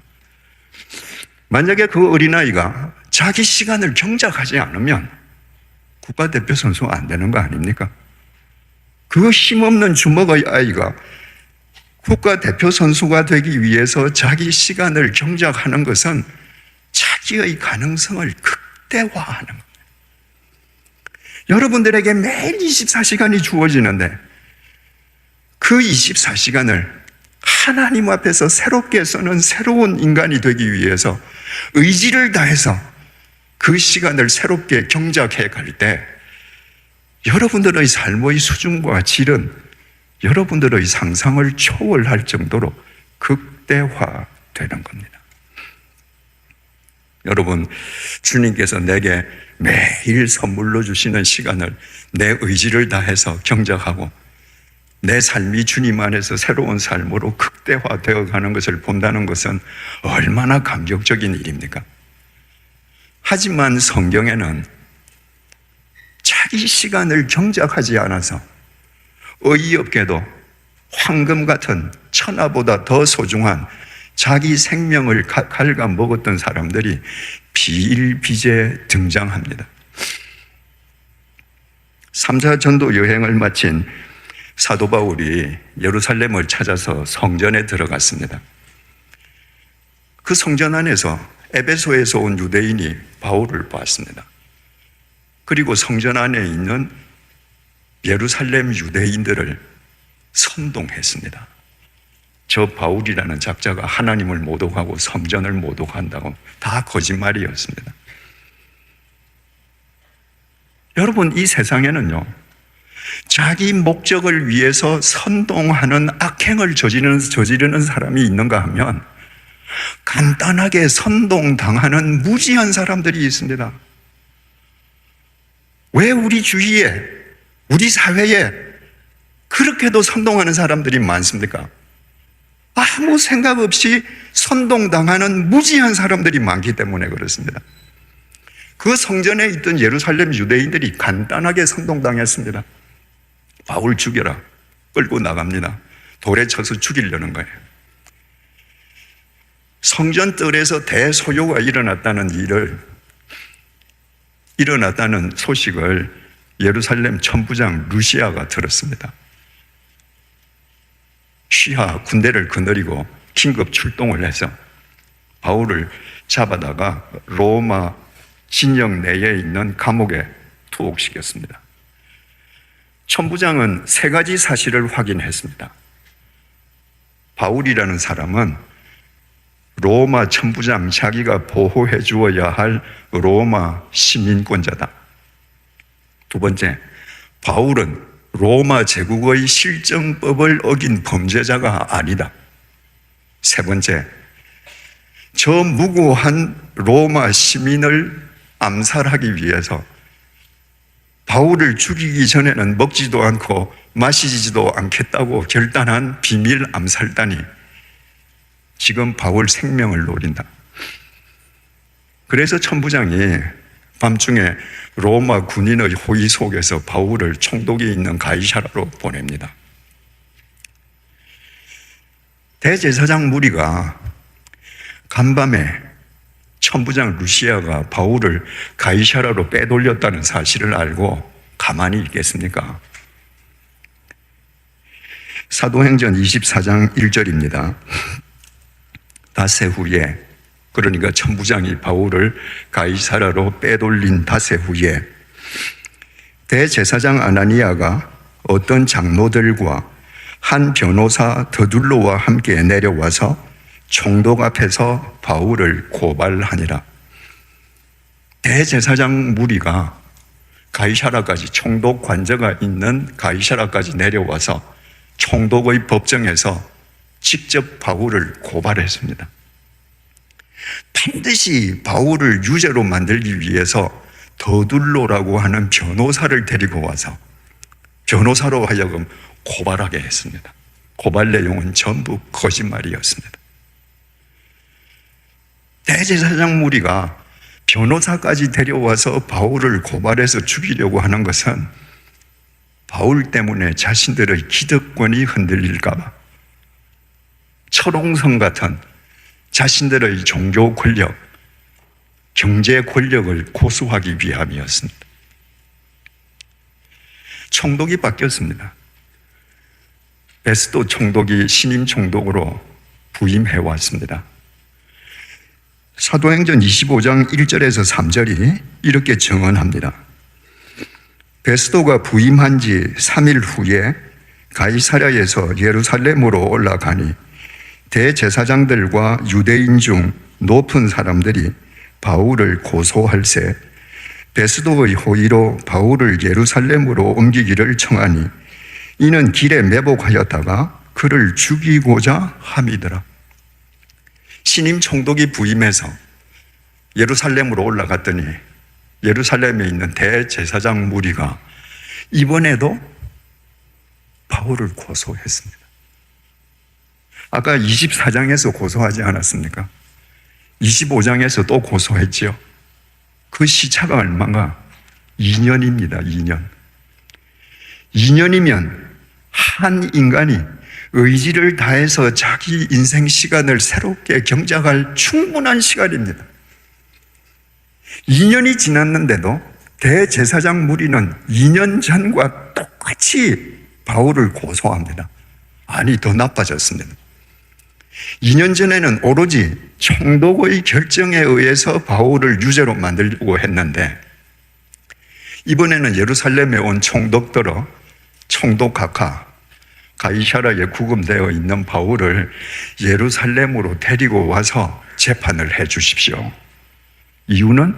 만약에 그 어린아이가 자기 시간을 경작하지 않으면 국가대표 선수가 안 되는 거 아닙니까? 그 힘없는 주먹의 아이가 국가대표 선수가 되기 위해서 자기 시간을 경작하는 것은 자기의 가능성을 극대화하는 겁니다. 여러분들에게 매일 24시간이 주어지는데 그 24시간을 하나님 앞에서 새롭게 쓰는 새로운 인간이 되기 위해서 의지를 다해서 그 시간을 새롭게 경작해 갈 때 여러분들의 삶의 수준과 질은 여러분들의 상상을 초월할 정도로 극대화되는 겁니다. 여러분, 주님께서 내게 매일 선물로 주시는 시간을 내 의지를 다해서 경작하고 내 삶이 주님 안에서 새로운 삶으로 극대화되어 가는 것을 본다는 것은 얼마나 감격적인 일입니까? 하지만 성경에는 자기 시간을 경작하지 않아서 어이없게도 황금 같은 천하보다 더 소중한 자기 생명을 갉아먹었던 사람들이 비일비재 등장합니다. 3차 전도 여행을 마친 사도 바울이 예루살렘을 찾아서 성전에 들어갔습니다. 그 성전 안에서 에베소에서 온 유대인이 바울을 보았습니다. 그리고 성전 안에 있는 예루살렘 유대인들을 선동했습니다. 저 바울이라는 작자가 하나님을 모독하고 성전을 모독한다고 다 거짓말이었습니다. 여러분, 이 세상에는요, 자기 목적을 위해서 선동하는 악행을 저지르는 사람이 있는가 하면 간단하게 선동당하는 무지한 사람들이 있습니다. 왜 우리 주위에, 우리 사회에 그렇게도 선동하는 사람들이 많습니까? 아무 생각 없이 선동당하는 무지한 사람들이 많기 때문에 그렇습니다. 그 성전에 있던 예루살렘 유대인들이 간단하게 선동당했습니다. 바울 죽여라. 끌고 나갑니다. 돌에 쳐서 죽이려는 거예요. 성전 뜰에서 대소요가 일어났다는 소식을 예루살렘 천부장 루시아가 들었습니다. 시하 군대를 거느리고 긴급 출동을 해서 바울을 잡아다가 로마 진영 내에 있는 감옥에 투옥시켰습니다. 천부장은 3가지 사실을 확인했습니다. 바울이라는 사람은 로마 천부장, 자기가 보호해 주어야 할 로마 시민권자다. 2번째, 바울은 로마 제국의 실정법을 어긴 범죄자가 아니다. 3번째, 저 무고한 로마 시민을 암살하기 위해서 바울을 죽이기 전에는 먹지도 않고 마시지도 않겠다고 결단한 비밀 암살단이 지금 바울 생명을 노린다. 그래서 천부장이 밤중에 로마 군인의 호의 속에서 바울을 총독이 있는 가이사라로 보냅니다. 대제사장 무리가 간밤에 천부장 루시아가 바울을 가이사라로 빼돌렸다는 사실을 알고 가만히 있겠습니까? 사도행전 24장 1절입니다. 닷새 후에, 그러니까 천부장이 바울을 가이사라로 빼돌린 닷새 후에 대제사장 아나니아가 어떤 장로들과 한 변호사 더둘로와 함께 내려와서 총독 앞에서 바울을 고발하니라. 대제사장 무리가 가이사라까지, 총독 관저가 있는 가이사라까지 내려와서 총독의 법정에서 직접 바울을 고발했습니다. 반드시 바울을 유죄로 만들기 위해서 더둘로라고 하는 변호사를 데리고 와서 변호사로 하여금 고발하게 했습니다. 고발 내용은 전부 거짓말이었습니다. 대제사장 무리가 변호사까지 데려와서 바울을 고발해서 죽이려고 하는 것은 바울 때문에 자신들의 기득권이 흔들릴까 봐, 철옹성 같은 자신들의 종교 권력, 경제 권력을 고수하기 위함이었습니다. 총독이 바뀌었습니다. 베스도 총독이 신임 총독으로 부임해 왔습니다. 사도행전 25장 1절에서 3절이 이렇게 증언합니다. 베스도가 부임한 지 3일 후에 가이사랴에서 예루살렘으로 올라가니 대제사장들과 유대인 중 높은 사람들이 바울을 고소할세 베스도의 호의로 바울을 예루살렘으로 옮기기를 청하니 이는 길에 매복하였다가 그를 죽이고자 함이더라. 신임 총독이 부임해서 예루살렘으로 올라갔더니 예루살렘에 있는 대제사장 무리가 이번에도 바울을 고소했습니다. 아까 24장에서 고소하지 않았습니까? 25장에서 또 고소했지요. 그 시차가 얼마가? 2년입니다. 2년. 2년이면 한 인간이 의지를 다해서 자기 인생 시간을 새롭게 경작할 충분한 시간입니다. 2년이 지났는데도 대제사장 무리는 2년 전과 똑같이 바울을 고소합니다. 아니, 더 나빠졌습니다. 2년 전에는 오로지 총독의 결정에 의해서 바울을 유죄로 만들려고 했는데, 이번에는 예루살렘에 온 총독들어 총독 각하 가이사라에 구금되어 있는 바울을 예루살렘으로 데리고 와서 재판을 해 주십시오. 이유는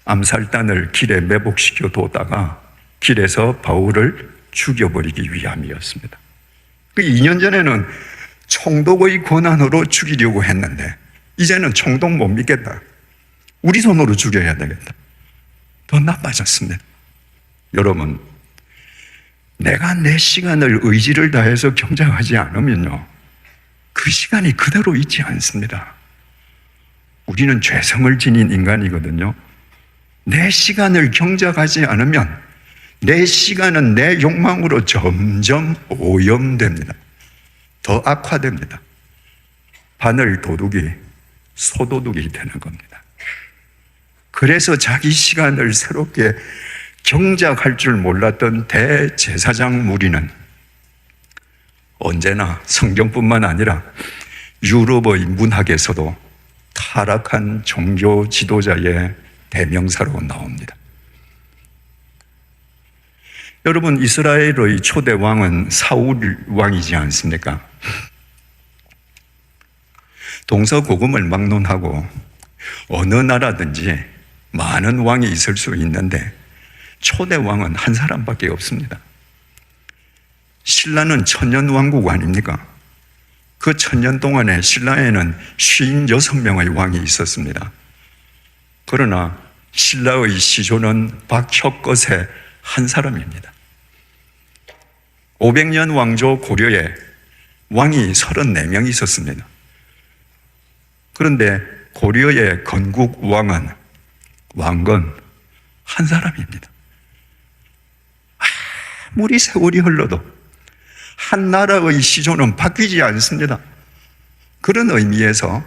암살단을 길에 매복시켜 뒀다가 길에서 바울을 죽여버리기 위함이었습니다. 2년 전에는 총독의 권한으로 죽이려고 했는데 이제는 총독 못 믿겠다. 우리 손으로 죽여야 되겠다. 더 나빠졌습니다. 여러분, 내가 내 시간을 의지를 다해서 경작하지 않으면요, 그 시간이 그대로 있지 않습니다. 우리는 죄성을 지닌 인간이거든요. 내 시간을 경작하지 않으면 내 시간은 내 욕망으로 점점 오염됩니다. 더 악화됩니다. 바늘 도둑이 소도둑이 되는 겁니다. 그래서 자기 시간을 새롭게 경작할 줄 몰랐던 대제사장 무리는 언제나 성경뿐만 아니라 유럽의 문학에서도 타락한 종교 지도자의 대명사로 나옵니다. 여러분, 이스라엘의 초대 왕은 사울 왕이지 않습니까? 동서고금을 막론하고 어느 나라든지 많은 왕이 있을 수 있는데 초대 왕은 한 사람밖에 없습니다. 신라는 천년왕국 아닙니까? 그 천년 동안에 신라에는 56명의 왕이 있었습니다. 그러나 신라의 시조는 박혁것의 한 사람입니다. 500년 왕조 고려에 왕이 34명 있었습니다. 그런데 고려의 건국 왕건 한 사람입니다. 아무리 세월이 흘러도 한 나라의 시조는 바뀌지 않습니다. 그런 의미에서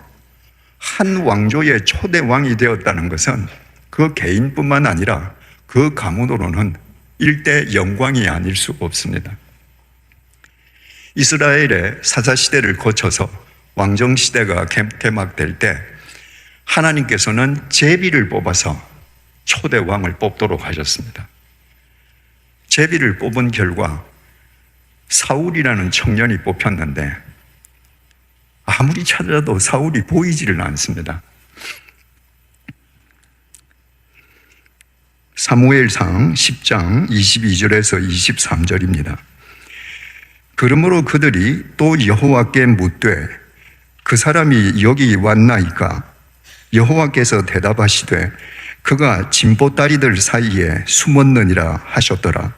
한 왕조의 초대 왕이 되었다는 것은 그 개인뿐만 아니라 그 가문으로는 일대 영광이 아닐 수 없습니다. 이스라엘의 사사시대를 거쳐서 왕정시대가 개막될 때 하나님께서는 제비를 뽑아서 초대 왕을 뽑도록 하셨습니다. 제비를 뽑은 결과 사울이라는 청년이 뽑혔는데 아무리 찾아도 사울이 보이지를 않습니다. 사무엘상 10장 22절에서 23절입니다. 그러므로 그들이 또 여호와께 묻되 그 사람이 여기 왔나이까? 여호와께서 대답하시되 그가 진보다리들 사이에 숨었느니라 하셨더라.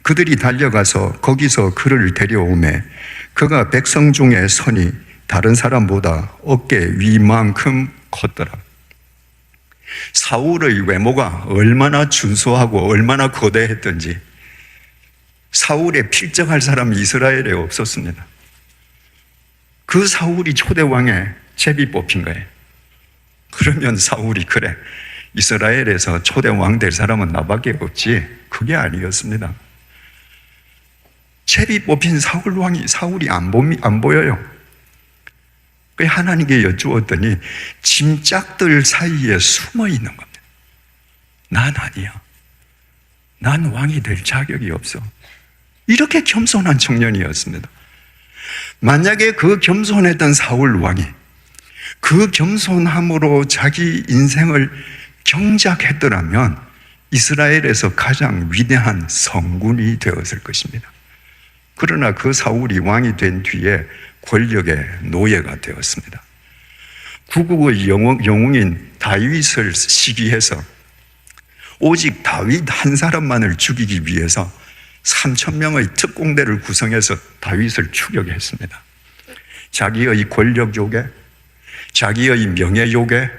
그들이 달려가서 거기서 그를 데려오매 그가 백성 중에 선이 다른 사람보다 어깨 위만큼 컸더라. 사울의 외모가 얼마나 준수하고 얼마나 거대했던지 사울에 필적할 사람이 이스라엘에 없었습니다. 그 사울이 초대 왕에 제비 뽑힌 거예요. 그러면 사울이 그래, 이스라엘에서 초대 왕 될 사람은 나밖에 없지. 그게 아니었습니다. 제비 뽑힌 사울이 안 보여요. 그 하나님께 여쭈었더니 짐짝들 사이에 숨어 있는 겁니다. 난 아니야. 난 왕이 될 자격이 없어. 이렇게 겸손한 청년이었습니다. 만약에 그 겸손했던 사울 왕이 그 겸손함으로 자기 인생을 경작했더라면 이스라엘에서 가장 위대한 성군이 되었을 것입니다. 그러나 그 사울이 왕이 된 뒤에 권력의 노예가 되었습니다. 구국의 영웅인 다윗을 시기해서 오직 다윗 한 사람만을 죽이기 위해서 3,000명의 특공대를 구성해서 다윗을 추격했습니다. 자기의 권력 요괴, 자기의 명예 요괴,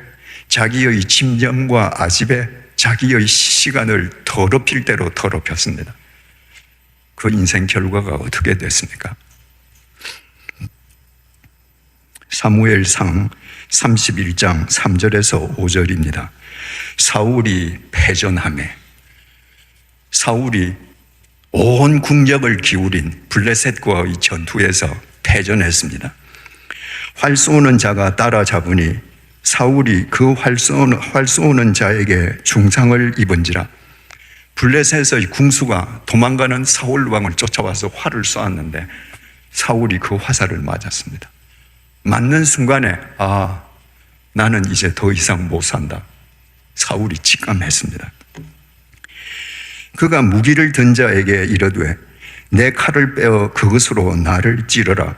자기의 집념과 아집에 자기의 시간을 더럽힐 대로 더럽혔습니다. 그 인생 결과가 어떻게 됐습니까? 사무엘상 31장 3절에서 5절입니다. 사울이 패전하매 사울이 온 국력을 기울인 블레셋과의 전투에서 패전했습니다. 활 쏘는 자가 따라잡으니 사울이 그 활 쏘는 자에게 중상을 입은지라. 블레셋의 궁수가 도망가는 사울 왕을 쫓아와서 활을 쏘았는데 사울이 그 화살을 맞았습니다. 맞는 순간에 나는 이제 더 이상 못 산다. 사울이 직감했습니다. 그가 무기를 든 자에게 이르되 내 칼을 빼어 그것으로 나를 찌르라.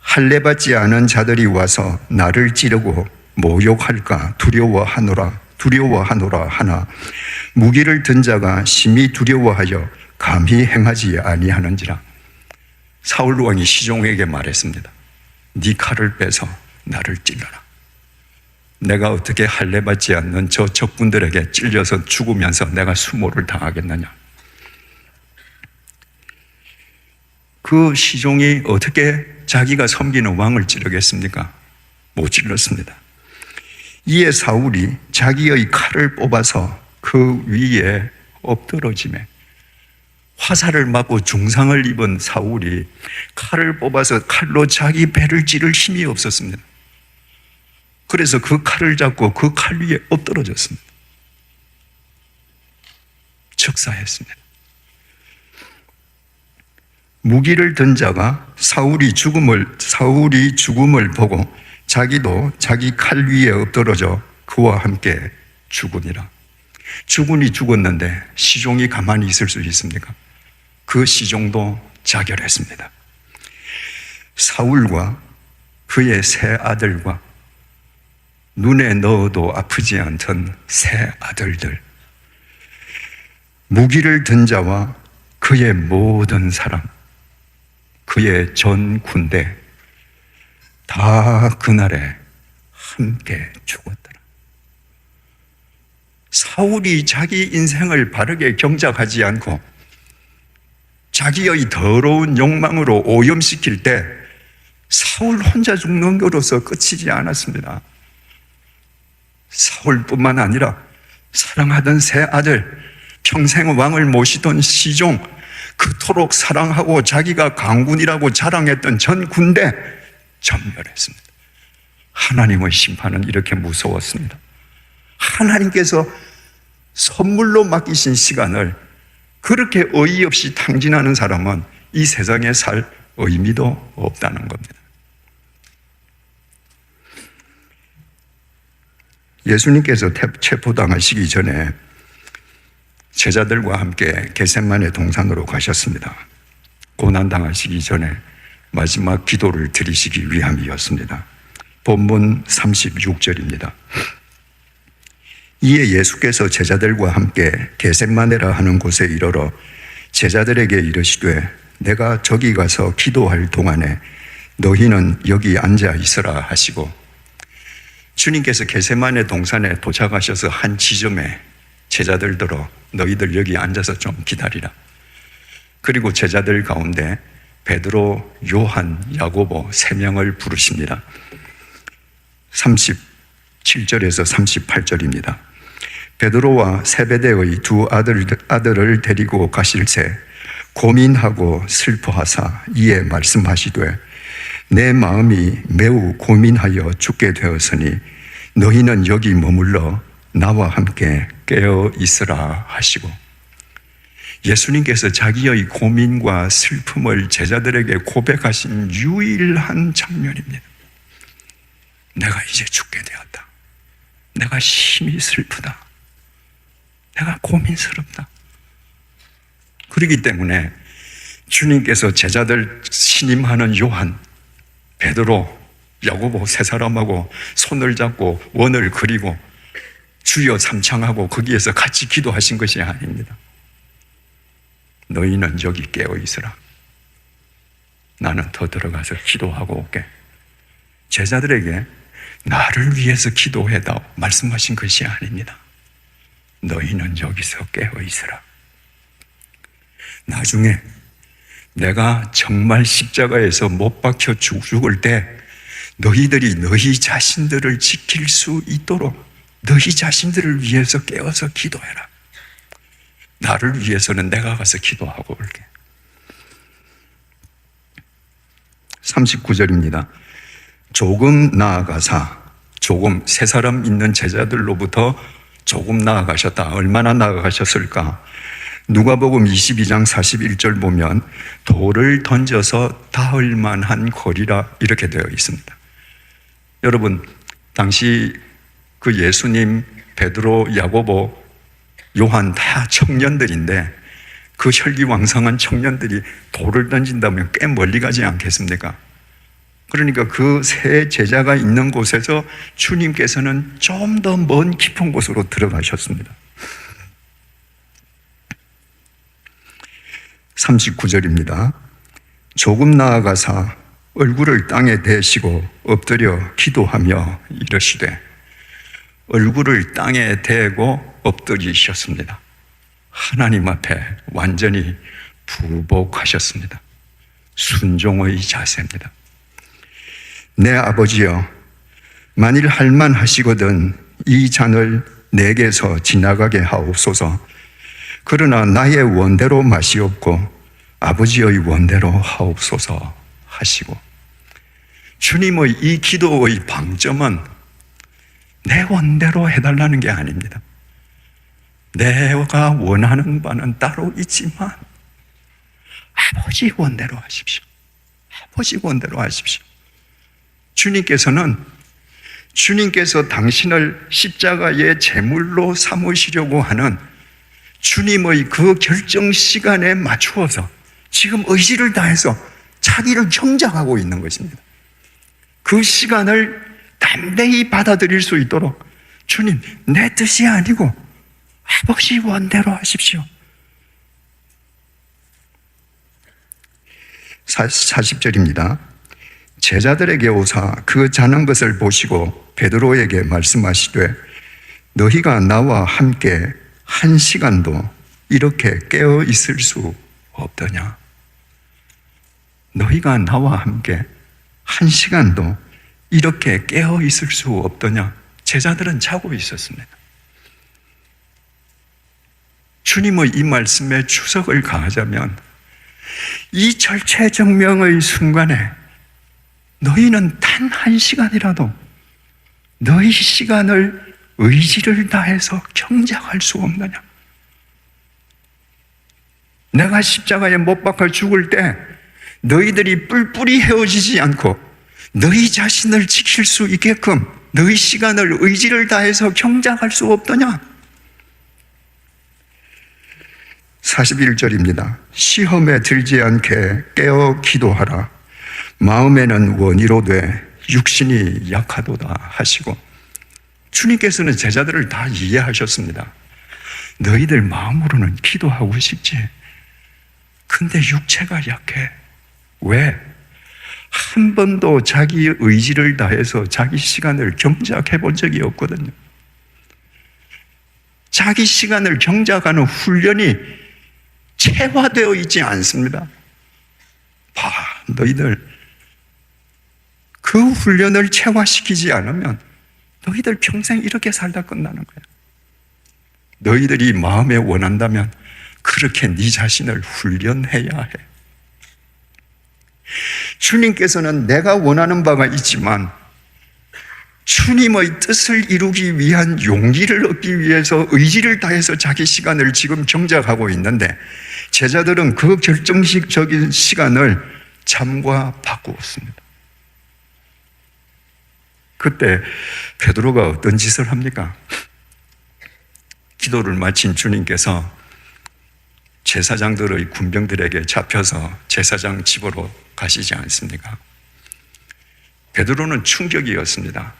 할례받지 않은 자들이 와서 나를 찌르고 모욕할까 두려워하노라 하나 무기를 든 자가 심히 두려워하여 감히 행하지 아니하는지라. 사울 왕이 시종에게 말했습니다. 네 칼을 빼서 나를 찔러라. 내가 어떻게 할례받지 않는 저 적군들에게 찔려서 죽으면서 내가 수모를 당하겠느냐. 그 시종이 어떻게 자기가 섬기는 왕을 찌르겠습니까? 못 찔렀습니다. 이에 사울이 자기의 칼을 뽑아서 그 위에 엎드러지매 화살을 맞고 중상을 입은 사울이 칼을 뽑아서 칼로 자기 배를 찌를 힘이 없었습니다. 그래서 그 칼을 잡고 그 칼 위에 엎드러졌습니다. 즉사했습니다. 무기를 든 자가 사울이 죽음을 보고 자기도 자기 칼 위에 엎드러져 그와 함께 죽으니라. 죽으니 죽었는데 시종이 가만히 있을 수 있습니까? 그 시종도 자결했습니다. 사울과 그의 세 아들과 눈에 넣어도 아프지 않던 세 아들들, 무기를 든 자와 그의 모든 사람, 그의 전 군대 다 그날에 함께 죽었더라. 사울이 자기 인생을 바르게 경작하지 않고 자기의 더러운 욕망으로 오염시킬 때 사울 혼자 죽는 것으로서 끝이지 않았습니다. 사울뿐만 아니라 사랑하던 세 아들, 평생 왕을 모시던 시종, 그토록 사랑하고 자기가 강군이라고 자랑했던 전 군대 전멸했습니다. 하나님의 심판은 이렇게 무서웠습니다. 하나님께서 선물로 맡기신 시간을 그렇게 어이없이 탕진하는 사람은 이 세상에 살 의미도 없다는 겁니다. 예수님께서 체포당하시기 전에 제자들과 함께 겟세마네 동산으로 가셨습니다. 고난당하시기 전에 마지막 기도를 드리시기 위함이었습니다. 본문 36절입니다. 이에 예수께서 제자들과 함께 겟세마네라 하는 곳에 이르러 제자들에게 이르시되 내가 저기 가서 기도할 동안에 너희는 여기 앉아 있으라 하시고, 주님께서 겟세마네 동산에 도착하셔서 한 지점에 제자들들어 너희들 여기 앉아서 좀 기다리라. 그리고 제자들 가운데 베드로, 요한, 야고보 세 명을 부르십니다. 37절에서 38절입니다. 베드로와 세베대의 두 아들을 데리고 가실새 고민하고 슬퍼하사 이에 말씀하시되 내 마음이 매우 고민하여 죽게 되었으니 너희는 여기 머물러 나와 함께 깨어 있으라 하시고, 예수님께서 자기의 고민과 슬픔을 제자들에게 고백하신 유일한 장면입니다. 내가 이제 죽게 되었다. 내가 심히 슬프다. 내가 고민스럽다. 그렇기 때문에 주님께서 제자들 신임하는 요한, 베드로, 야고보 세 사람하고 손을 잡고 원을 그리고 주여 삼창하고 거기에서 같이 기도하신 것이 아닙니다. 너희는 여기 깨어 있으라. 나는 더 들어가서 기도하고 올게. 제자들에게 나를 위해서 기도해다 말씀하신 것이 아닙니다. 너희는 여기서 깨어 있으라. 나중에 내가 정말 십자가에서 못 박혀 죽을 때 너희들이 너희 자신들을 지킬 수 있도록 너희 자신들을 위해서 깨어서 기도해라. 나를 위해서는 내가 가서 기도하고 올게. 39절입니다. 조금 나아가사, 조금 세 사람 있는 제자들로부터 조금 나아가셨다. 얼마나 나아가셨을까? 누가복음 22장 41절 보면 돌을 던져서 닿을 만한 거리라 이렇게 되어 있습니다. 여러분, 당시 그 예수님, 베드로, 야고보, 요한 다 청년들인데 그 혈기왕성한 청년들이 돌을 던진다면 꽤 멀리 가지 않겠습니까? 그러니까 그 세 제자가 있는 곳에서 주님께서는 좀 더 먼 깊은 곳으로 들어가셨습니다. 39절입니다. 조금 나아가사 얼굴을 땅에 대시고 엎드려 기도하며 이러시되, 얼굴을 땅에 대고 엎드리셨습니다. 하나님 앞에 완전히 부복하셨습니다. 순종의 자세입니다. 내 아버지여, 만일 할만하시거든 이 잔을 내게서 지나가게 하옵소서. 그러나 나의 원대로 마시옵고 아버지의 원대로 하옵소서 하시고, 주님의 이 기도의 방점은 내 원대로 해달라는 게 아닙니다. 내가 원하는 바는 따로 있지만 아버지 원대로 하십시오. 아버지 원대로 하십시오. 주님께서 당신을 십자가의 제물로 삼으시려고 하는 주님의 그 결정 시간에 맞추어서 지금 의지를 다해서 자기를 경작하고 있는 것입니다. 그 시간을 담대히 받아들일 수 있도록 주님, 내 뜻이 아니고 아버지 원대로 하십시오. 40절입니다. 제자들에게 오사 그 자는 것을 보시고 베드로에게 말씀하시되, 너희가 나와 함께 한 시간도 이렇게 깨어 있을 수 없더냐? 너희가 나와 함께 한 시간도 이렇게 깨어 있을 수 없더냐? 제자들은 자고 있었습니다. 주님의 이 말씀에 추석을 가하자면, 이 절체정명의 순간에 너희는 단 한 시간이라도 너희 시간을 의지를 다해서 경작할 수 없느냐? 내가 십자가에 못 박혀 죽을 때 너희들이 뿔뿔이 헤어지지 않고 너희 자신을 지킬 수 있게끔 너희 시간을 의지를 다해서 경작할 수 없더냐? 41절입니다. 시험에 들지 않게 깨어 기도하라. 마음에는 원이로되 육신이 약하도다 하시고, 주님께서는 제자들을 다 이해하셨습니다. 너희들 마음으로는 기도하고 싶지, 근데 육체가 약해. 왜? 한 번도 자기 의지를 다해서 자기 시간을 경작해 본 적이 없거든요. 자기 시간을 경작하는 훈련이 체화되어 있지 않습니다. 봐, 너희들 그 훈련을 체화시키지 않으면 너희들 평생 이렇게 살다 끝나는 거야. 너희들이 마음에 원한다면 그렇게 네 자신을 훈련해야 해. 주님께서는 내가 원하는 바가 있지만 주님의 뜻을 이루기 위한 용기를 얻기 위해서 의지를 다해서 자기 시간을 지금 경작하고 있는데, 제자들은 그 결정적인 시간을 잠과 바꾸었습니다. 그때 베드로가 어떤 짓을 합니까? 기도를 마친 주님께서 제사장들의 군병들에게 잡혀서 제사장 집으로 가시지 않습니까? 베드로는 충격이었습니다.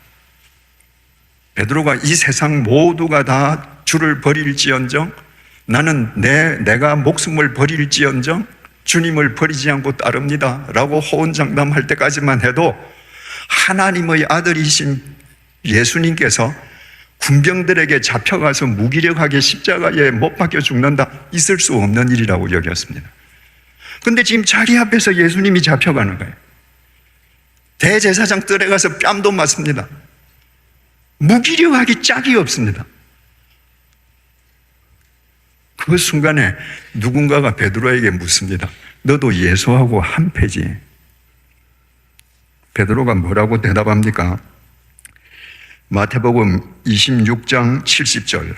베드로가 이 세상 모두가 다 주를 버릴지언정, 나는 내가 목숨을 버릴지언정 주님을 버리지 않고 따릅니다 라고 호언장담할 때까지만 해도 하나님의 아들이신 예수님께서 군병들에게 잡혀가서 무기력하게 십자가에 못 박혀 죽는다, 있을 수 없는 일이라고 여겼습니다. 근데 지금 자기 앞에서 예수님이 잡혀가는 거예요. 대제사장 뜰에 가서 뺨도 맞습니다. 무기력하기 짝이 없습니다. 그 순간에 누군가가 베드로에게 묻습니다. 너도 예수하고 한패지? 베드로가 뭐라고 대답합니까? 마태복음 26장 70절.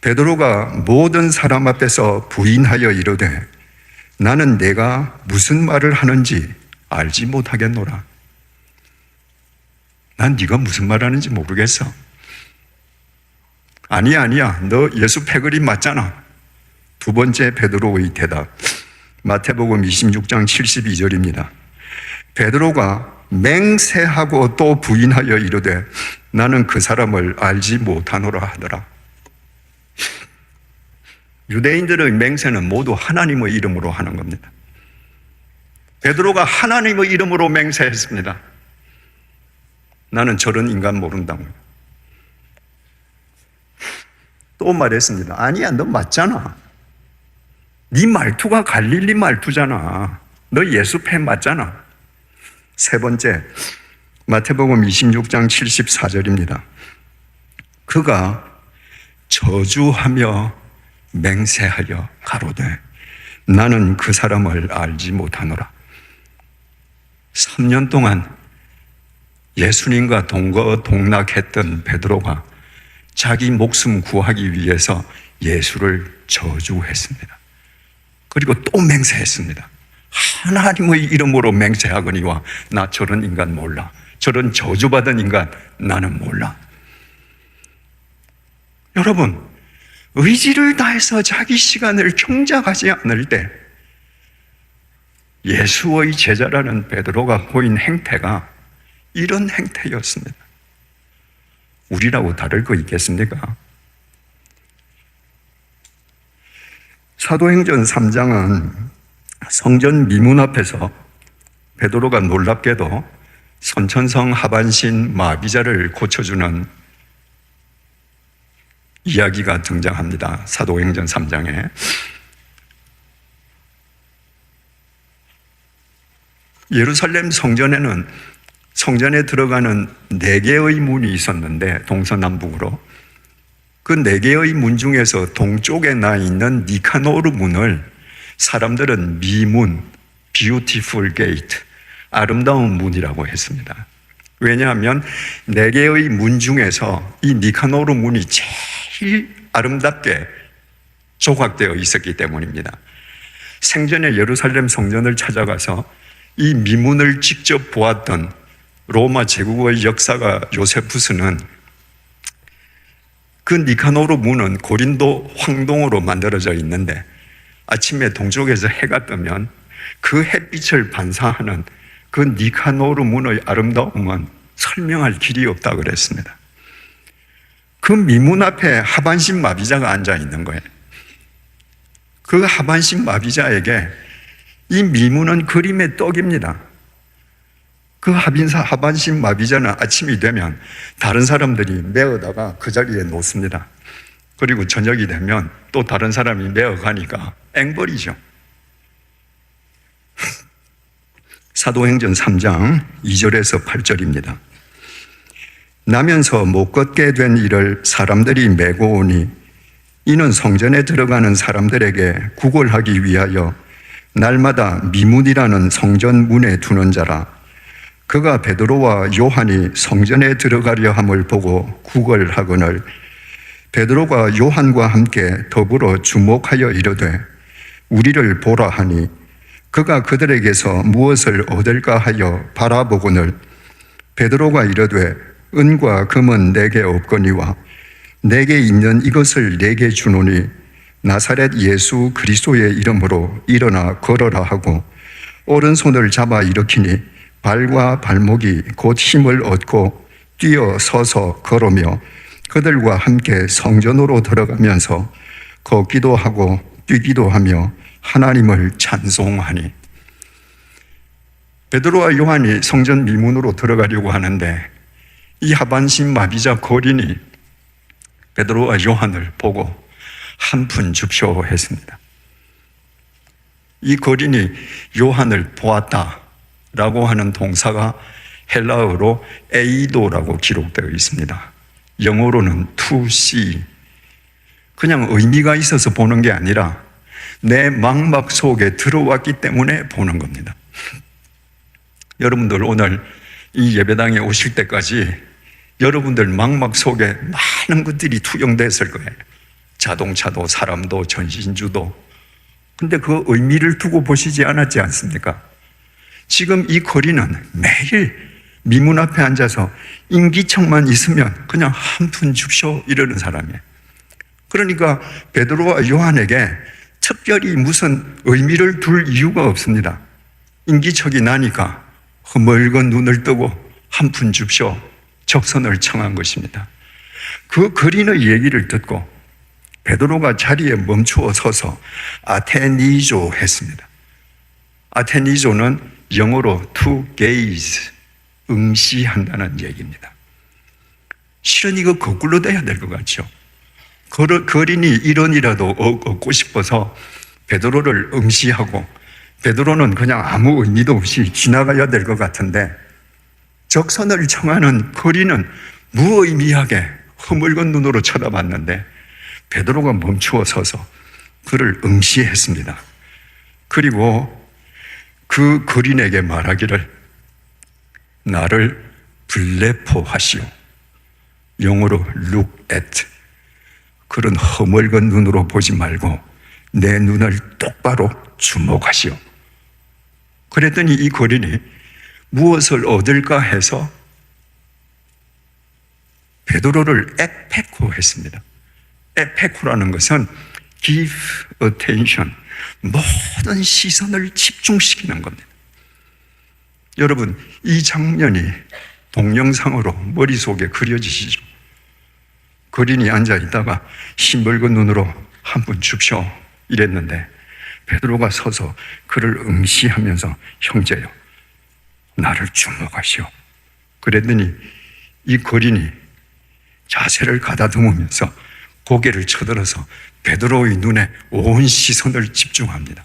베드로가 모든 사람 앞에서 부인하여 이르되 나는 내가 무슨 말을 하는지 알지 못하겠노라. 난 네가 무슨 말 하는지 모르겠어. 아니야. 너 예수 패거리 맞잖아. 두 번째 베드로의 대답. 마태복음 26장 72절입니다. 베드로가 맹세하고 또 부인하여 이르되 나는 그 사람을 알지 못하노라 하더라. 유대인들의 맹세는 모두 하나님의 이름으로 하는 겁니다. 베드로가 하나님의 이름으로 맹세했습니다. 나는 저런 인간 모른다고요. 또 말했습니다. 아니야, 너 맞잖아. 네 말투가 갈릴리 말투잖아. 너 예수패 맞잖아. 세 번째, 마태복음 26장 74절입니다. 그가 저주하며 맹세하여 가로되 나는 그 사람을 알지 못하노라. 3년 동안 예수님과 동거동락했던 베드로가 자기 목숨 구하기 위해서 예수를 저주했습니다. 그리고 또 맹세했습니다. 하나님의 이름으로 맹세하거니와 나 저런 인간 몰라. 저런 저주받은 인간 나는 몰라. 여러분, 의지를 다해서 자기 시간을 경작하지 않을 때 예수의 제자라는 베드로가 보인 행태가 이런 행태였습니다. 우리라고 다를 거 있겠습니까? 사도행전 3장은 성전 미문 앞에서 베드로가 놀랍게도 선천성 하반신 마비자를 고쳐주는 이야기가 등장합니다. 사도행전 3장에. 예루살렘 성전에는 성전에 들어가는 4개의 문이 있었는데 동서남북으로 그 4개의 문 중에서 동쪽에 나 있는 니카노르 문을 사람들은 미문, beautiful gate, 아름다운 문이라고 했습니다. 왜냐하면 4개의 문 중에서 이 니카노르 문이 제일 아름답게 조각되어 있었기 때문입니다. 생전에 예루살렘 성전을 찾아가서 이 미문을 직접 보았던 로마 제국의 역사가 요세푸스는 그 니카노르 문은 고린도 황동으로 만들어져 있는데 아침에 동쪽에서 해가 뜨면 그 햇빛을 반사하는 그 니카노르 문의 아름다움은 설명할 길이 없다고 그랬습니다. 그 미문 앞에 하반신 마비자가 앉아 있는 거예요. 그 하반신 마비자에게 이 미문은 그림의 떡입니다. 그 하반신 마비자는 아침이 되면 다른 사람들이 메어다가 그 자리에 놓습니다. 그리고 저녁이 되면 또 다른 사람이 메어가니까 앵벌이죠. 사도행전 3장 2절에서 8절입니다. 나면서 못 걷게 된 이를 사람들이 메고 오니 이는 성전에 들어가는 사람들에게 구걸하기 위하여 날마다 미문이라는 성전 문에 두는 자라. 그가 베드로와 요한이 성전에 들어가려 함을 보고 구걸하거늘 베드로가 요한과 함께 더불어 주목하여 이르되 우리를 보라 하니 그가 그들에게서 무엇을 얻을까 하여 바라보거늘 베드로가 이르되 은과 금은 내게 없거니와 내게 있는 이것을 내게 주노니 나사렛 예수 그리스도의 이름으로 일어나 걸어라 하고 오른손을 잡아 일으키니 발과 발목이 곧 힘을 얻고 뛰어 서서 걸으며 그들과 함께 성전으로 들어가면서 걷기도 하고 뛰기도 하며 하나님을 찬송하니. 베드로와 요한이 성전 미문으로 들어가려고 하는데 이 하반신 마비자 거린이 베드로와 요한을 보고 한 푼 줍쇼 했습니다. 이 거린이 요한을 보았다라고 하는 동사가 헬라어로 에이도라고 기록되어 있습니다. 영어로는 to see. 그냥 의미가 있어서 보는 게 아니라 내 망막 속에 들어왔기 때문에 보는 겁니다. 여러분들 오늘 이 예배당에 오실 때까지 여러분들 망막 속에 많은 것들이 투영됐을 거예요. 자동차도 사람도 전신주도. 근데 그 의미를 두고 보시지 않았지 않습니까? 지금 이 거린은 매일 미문 앞에 앉아서 인기척만 있으면 그냥 한 푼 줍쇼 이러는 사람이에요. 그러니까 베드로와 요한에게 특별히 무슨 의미를 둘 이유가 없습니다. 인기척이 나니까 허물건 눈을 뜨고 한 푼 줍쇼 적선을 청한 것입니다. 그 거린의 얘기를 듣고 베드로가 자리에 멈추어 서서 아테니조 했습니다. 아테니조는 영어로 to gaze, 응시한다는 얘기입니다. 실은 이거 거꾸로 돼야 될 것 같죠. 거린이 이론이라도 얻고 싶어서 베드로를 응시하고 베드로는 그냥 아무 의미도 없이 지나가야 될 것 같은데 적선을 청하는 거린은 무의미하게 허물건 눈으로 쳐다봤는데 베드로가 멈추어 서서 그를 응시했습니다. 그리고 그 거린에게 말하기를 나를 블레포하시오. 영어로 look at. 그런 허물건 눈으로 보지 말고 내 눈을 똑바로 주목하시오. 그랬더니 이 거린이 무엇을 얻을까 해서 베드로를 에페코 했습니다. 에페코라는 것은 give attention, 모든 시선을 집중시키는 겁니다. 여러분, 이 장면이 동영상으로 머릿속에 그려지시죠? 거린이 앉아 있다가 흰붉은 눈으로 한 분 줍쇼 이랬는데 베드로가 서서 그를 응시하면서 형제여 나를 주목하시오. 그랬더니 이 거린이 자세를 가다듬으면서 고개를 쳐들어서 베드로의 눈에 온 시선을 집중합니다.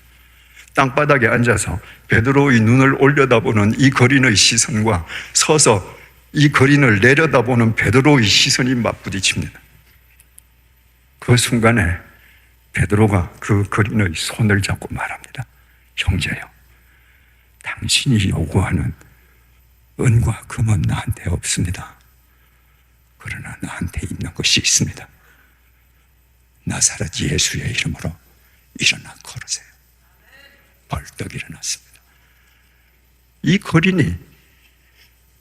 땅바닥에 앉아서 베드로의 눈을 올려다보는 이 거린의 시선과 서서 이 거린을 내려다보는 베드로의 시선이 맞부딪힙니다. 그 순간에 베드로가 그 거린의 손을 잡고 말합니다. 형제여, 당신이 요구하는 은과 금은 나한테 없습니다. 그러나 나한테 있는 것이 있습니다. 나사렛 예수의 이름으로 일어나 걸으세요. 벌떡 일어났습니다. 이 거린이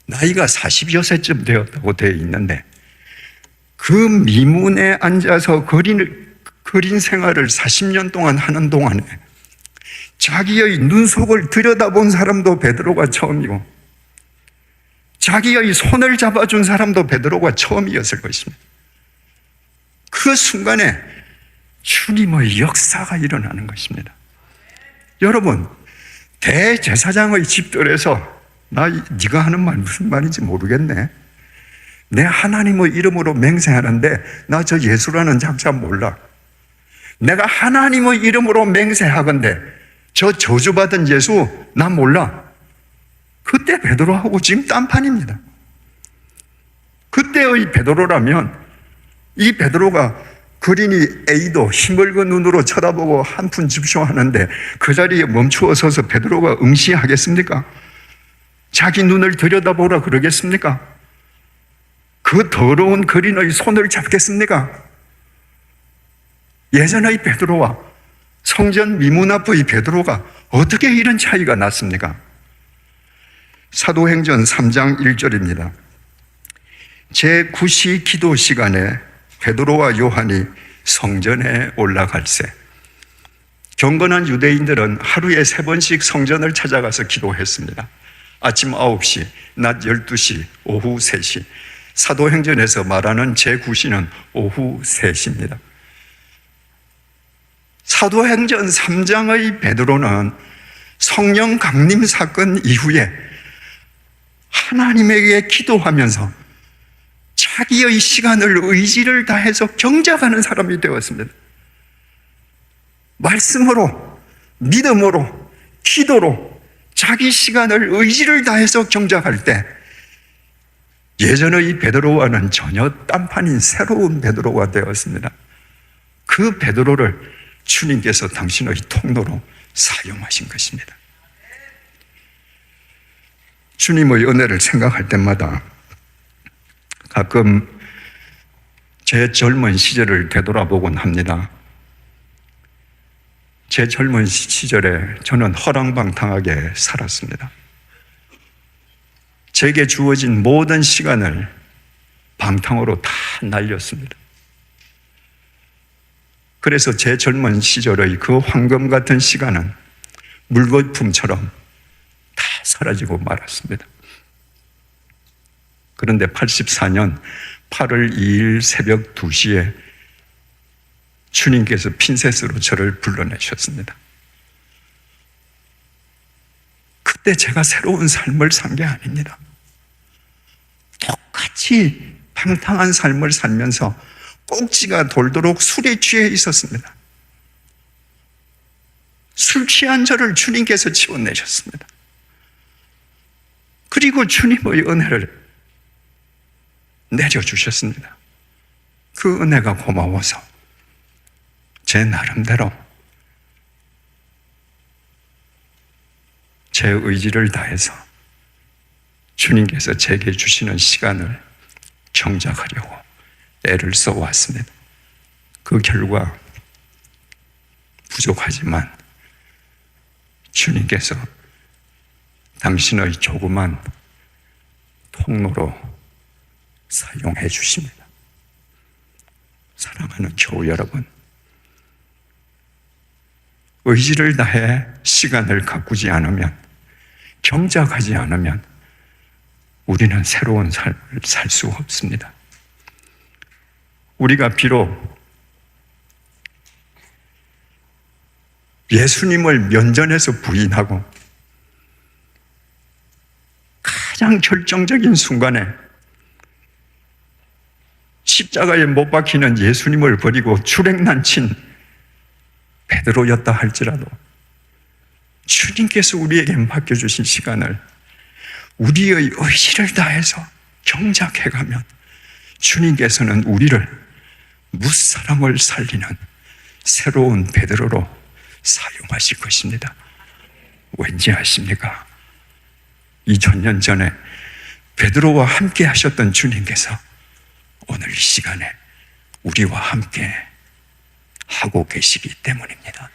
나이가 40여 세쯤 되었다고 되어 있는데 그 미문에 앉아서 거린 생활을 40년 동안 하는 동안에 자기의 눈속을 들여다본 사람도 베드로가 처음이고 자기의 손을 잡아준 사람도 베드로가 처음이었을 것입니다. 그 순간에 주님의 역사가 일어나는 것입니다. 여러분, 대제사장의 집들에서 네가 하는 말 무슨 말인지 모르겠네. 내 하나님의 이름으로 맹세하는데 나 저 예수라는 작자 몰라. 내가 하나님의 이름으로 맹세하건대 저 저주받은 예수 나 몰라. 그때 베드로하고 지금 딴판입니다. 그때의 베드로라면 이 베드로가 거린이 에이도 힘붉은 눈으로 쳐다보고 한 푼 줍쇼 하는데 그 자리에 멈추어 서서 베드로가 응시하겠습니까? 자기 눈을 들여다보라 그러겠습니까? 그 더러운 거린의 손을 잡겠습니까? 예전의 베드로와 성전 미문 앞의 베드로가 어떻게 이런 차이가 났습니까? 사도행전 3장 1절입니다. 제9시 기도 시간에 베드로와 요한이 성전에 올라갈새 경건한 유대인들은 하루에 3번씩 성전을 찾아가서 기도했습니다. 아침 9시, 낮 12시, 오후 3시. 사도행전에서 말하는 제9시는 오후 3시입니다. 사도행전 3장의 베드로는 성령 강림 사건 이후에 하나님에게 기도하면서 자기의 시간을 의지를 다해서 경작하는 사람이 되었습니다. 말씀으로, 믿음으로, 기도로 자기 시간을 의지를 다해서 경작할 때 예전의 베드로와는 전혀 딴판인 새로운 베드로가 되었습니다. 그 베드로를 주님께서 당신의 통로로 사용하신 것입니다. 주님의 은혜를 생각할 때마다 가끔 제 젊은 시절을 되돌아보곤 합니다. 제 젊은 시절에 저는 허랑방탕하게 살았습니다. 제게 주어진 모든 시간을 방탕으로 다 날렸습니다. 그래서 제 젊은 시절의 그 황금 같은 시간은 물거품처럼 다 사라지고 말았습니다. 그런데 84년 8월 2일 새벽 2시에 주님께서 핀셋으로 저를 불러내셨습니다. 그때 제가 새로운 삶을 산 게 아닙니다. 똑같이 방탕한 삶을 살면서 꼭지가 돌도록 술에 취해 있었습니다. 술 취한 저를 주님께서 치워내셨습니다. 그리고 주님의 은혜를 내려주셨습니다. 그 은혜가 고마워서 제 나름대로 제 의지를 다해서 주님께서 제게 주시는 시간을 경작하려고 애를 써왔습니다. 그 결과 부족하지만 주님께서 당신의 조그만 통로로 사용해 주십니다. 사랑하는 교우 여러분, 의지를 다해 시간을 가꾸지 않으면, 경작하지 않으면 우리는 새로운 삶을 살 수 없습니다. 우리가 비록 예수님을 면전에서 부인하고 가장 결정적인 순간에 십자가에 못 박히는 예수님을 버리고 출행난친 베드로였다 할지라도 주님께서 우리에게 맡겨주신 시간을 우리의 의지를 다해서 경작해가면 주님께서는 우리를 무사람을 살리는 새로운 베드로로 사용하실 것입니다. 왠지 아십니까? 2000년 전에 베드로와 함께 하셨던 주님께서 오늘 이 시간에 우리와 함께 하고 계시기 때문입니다.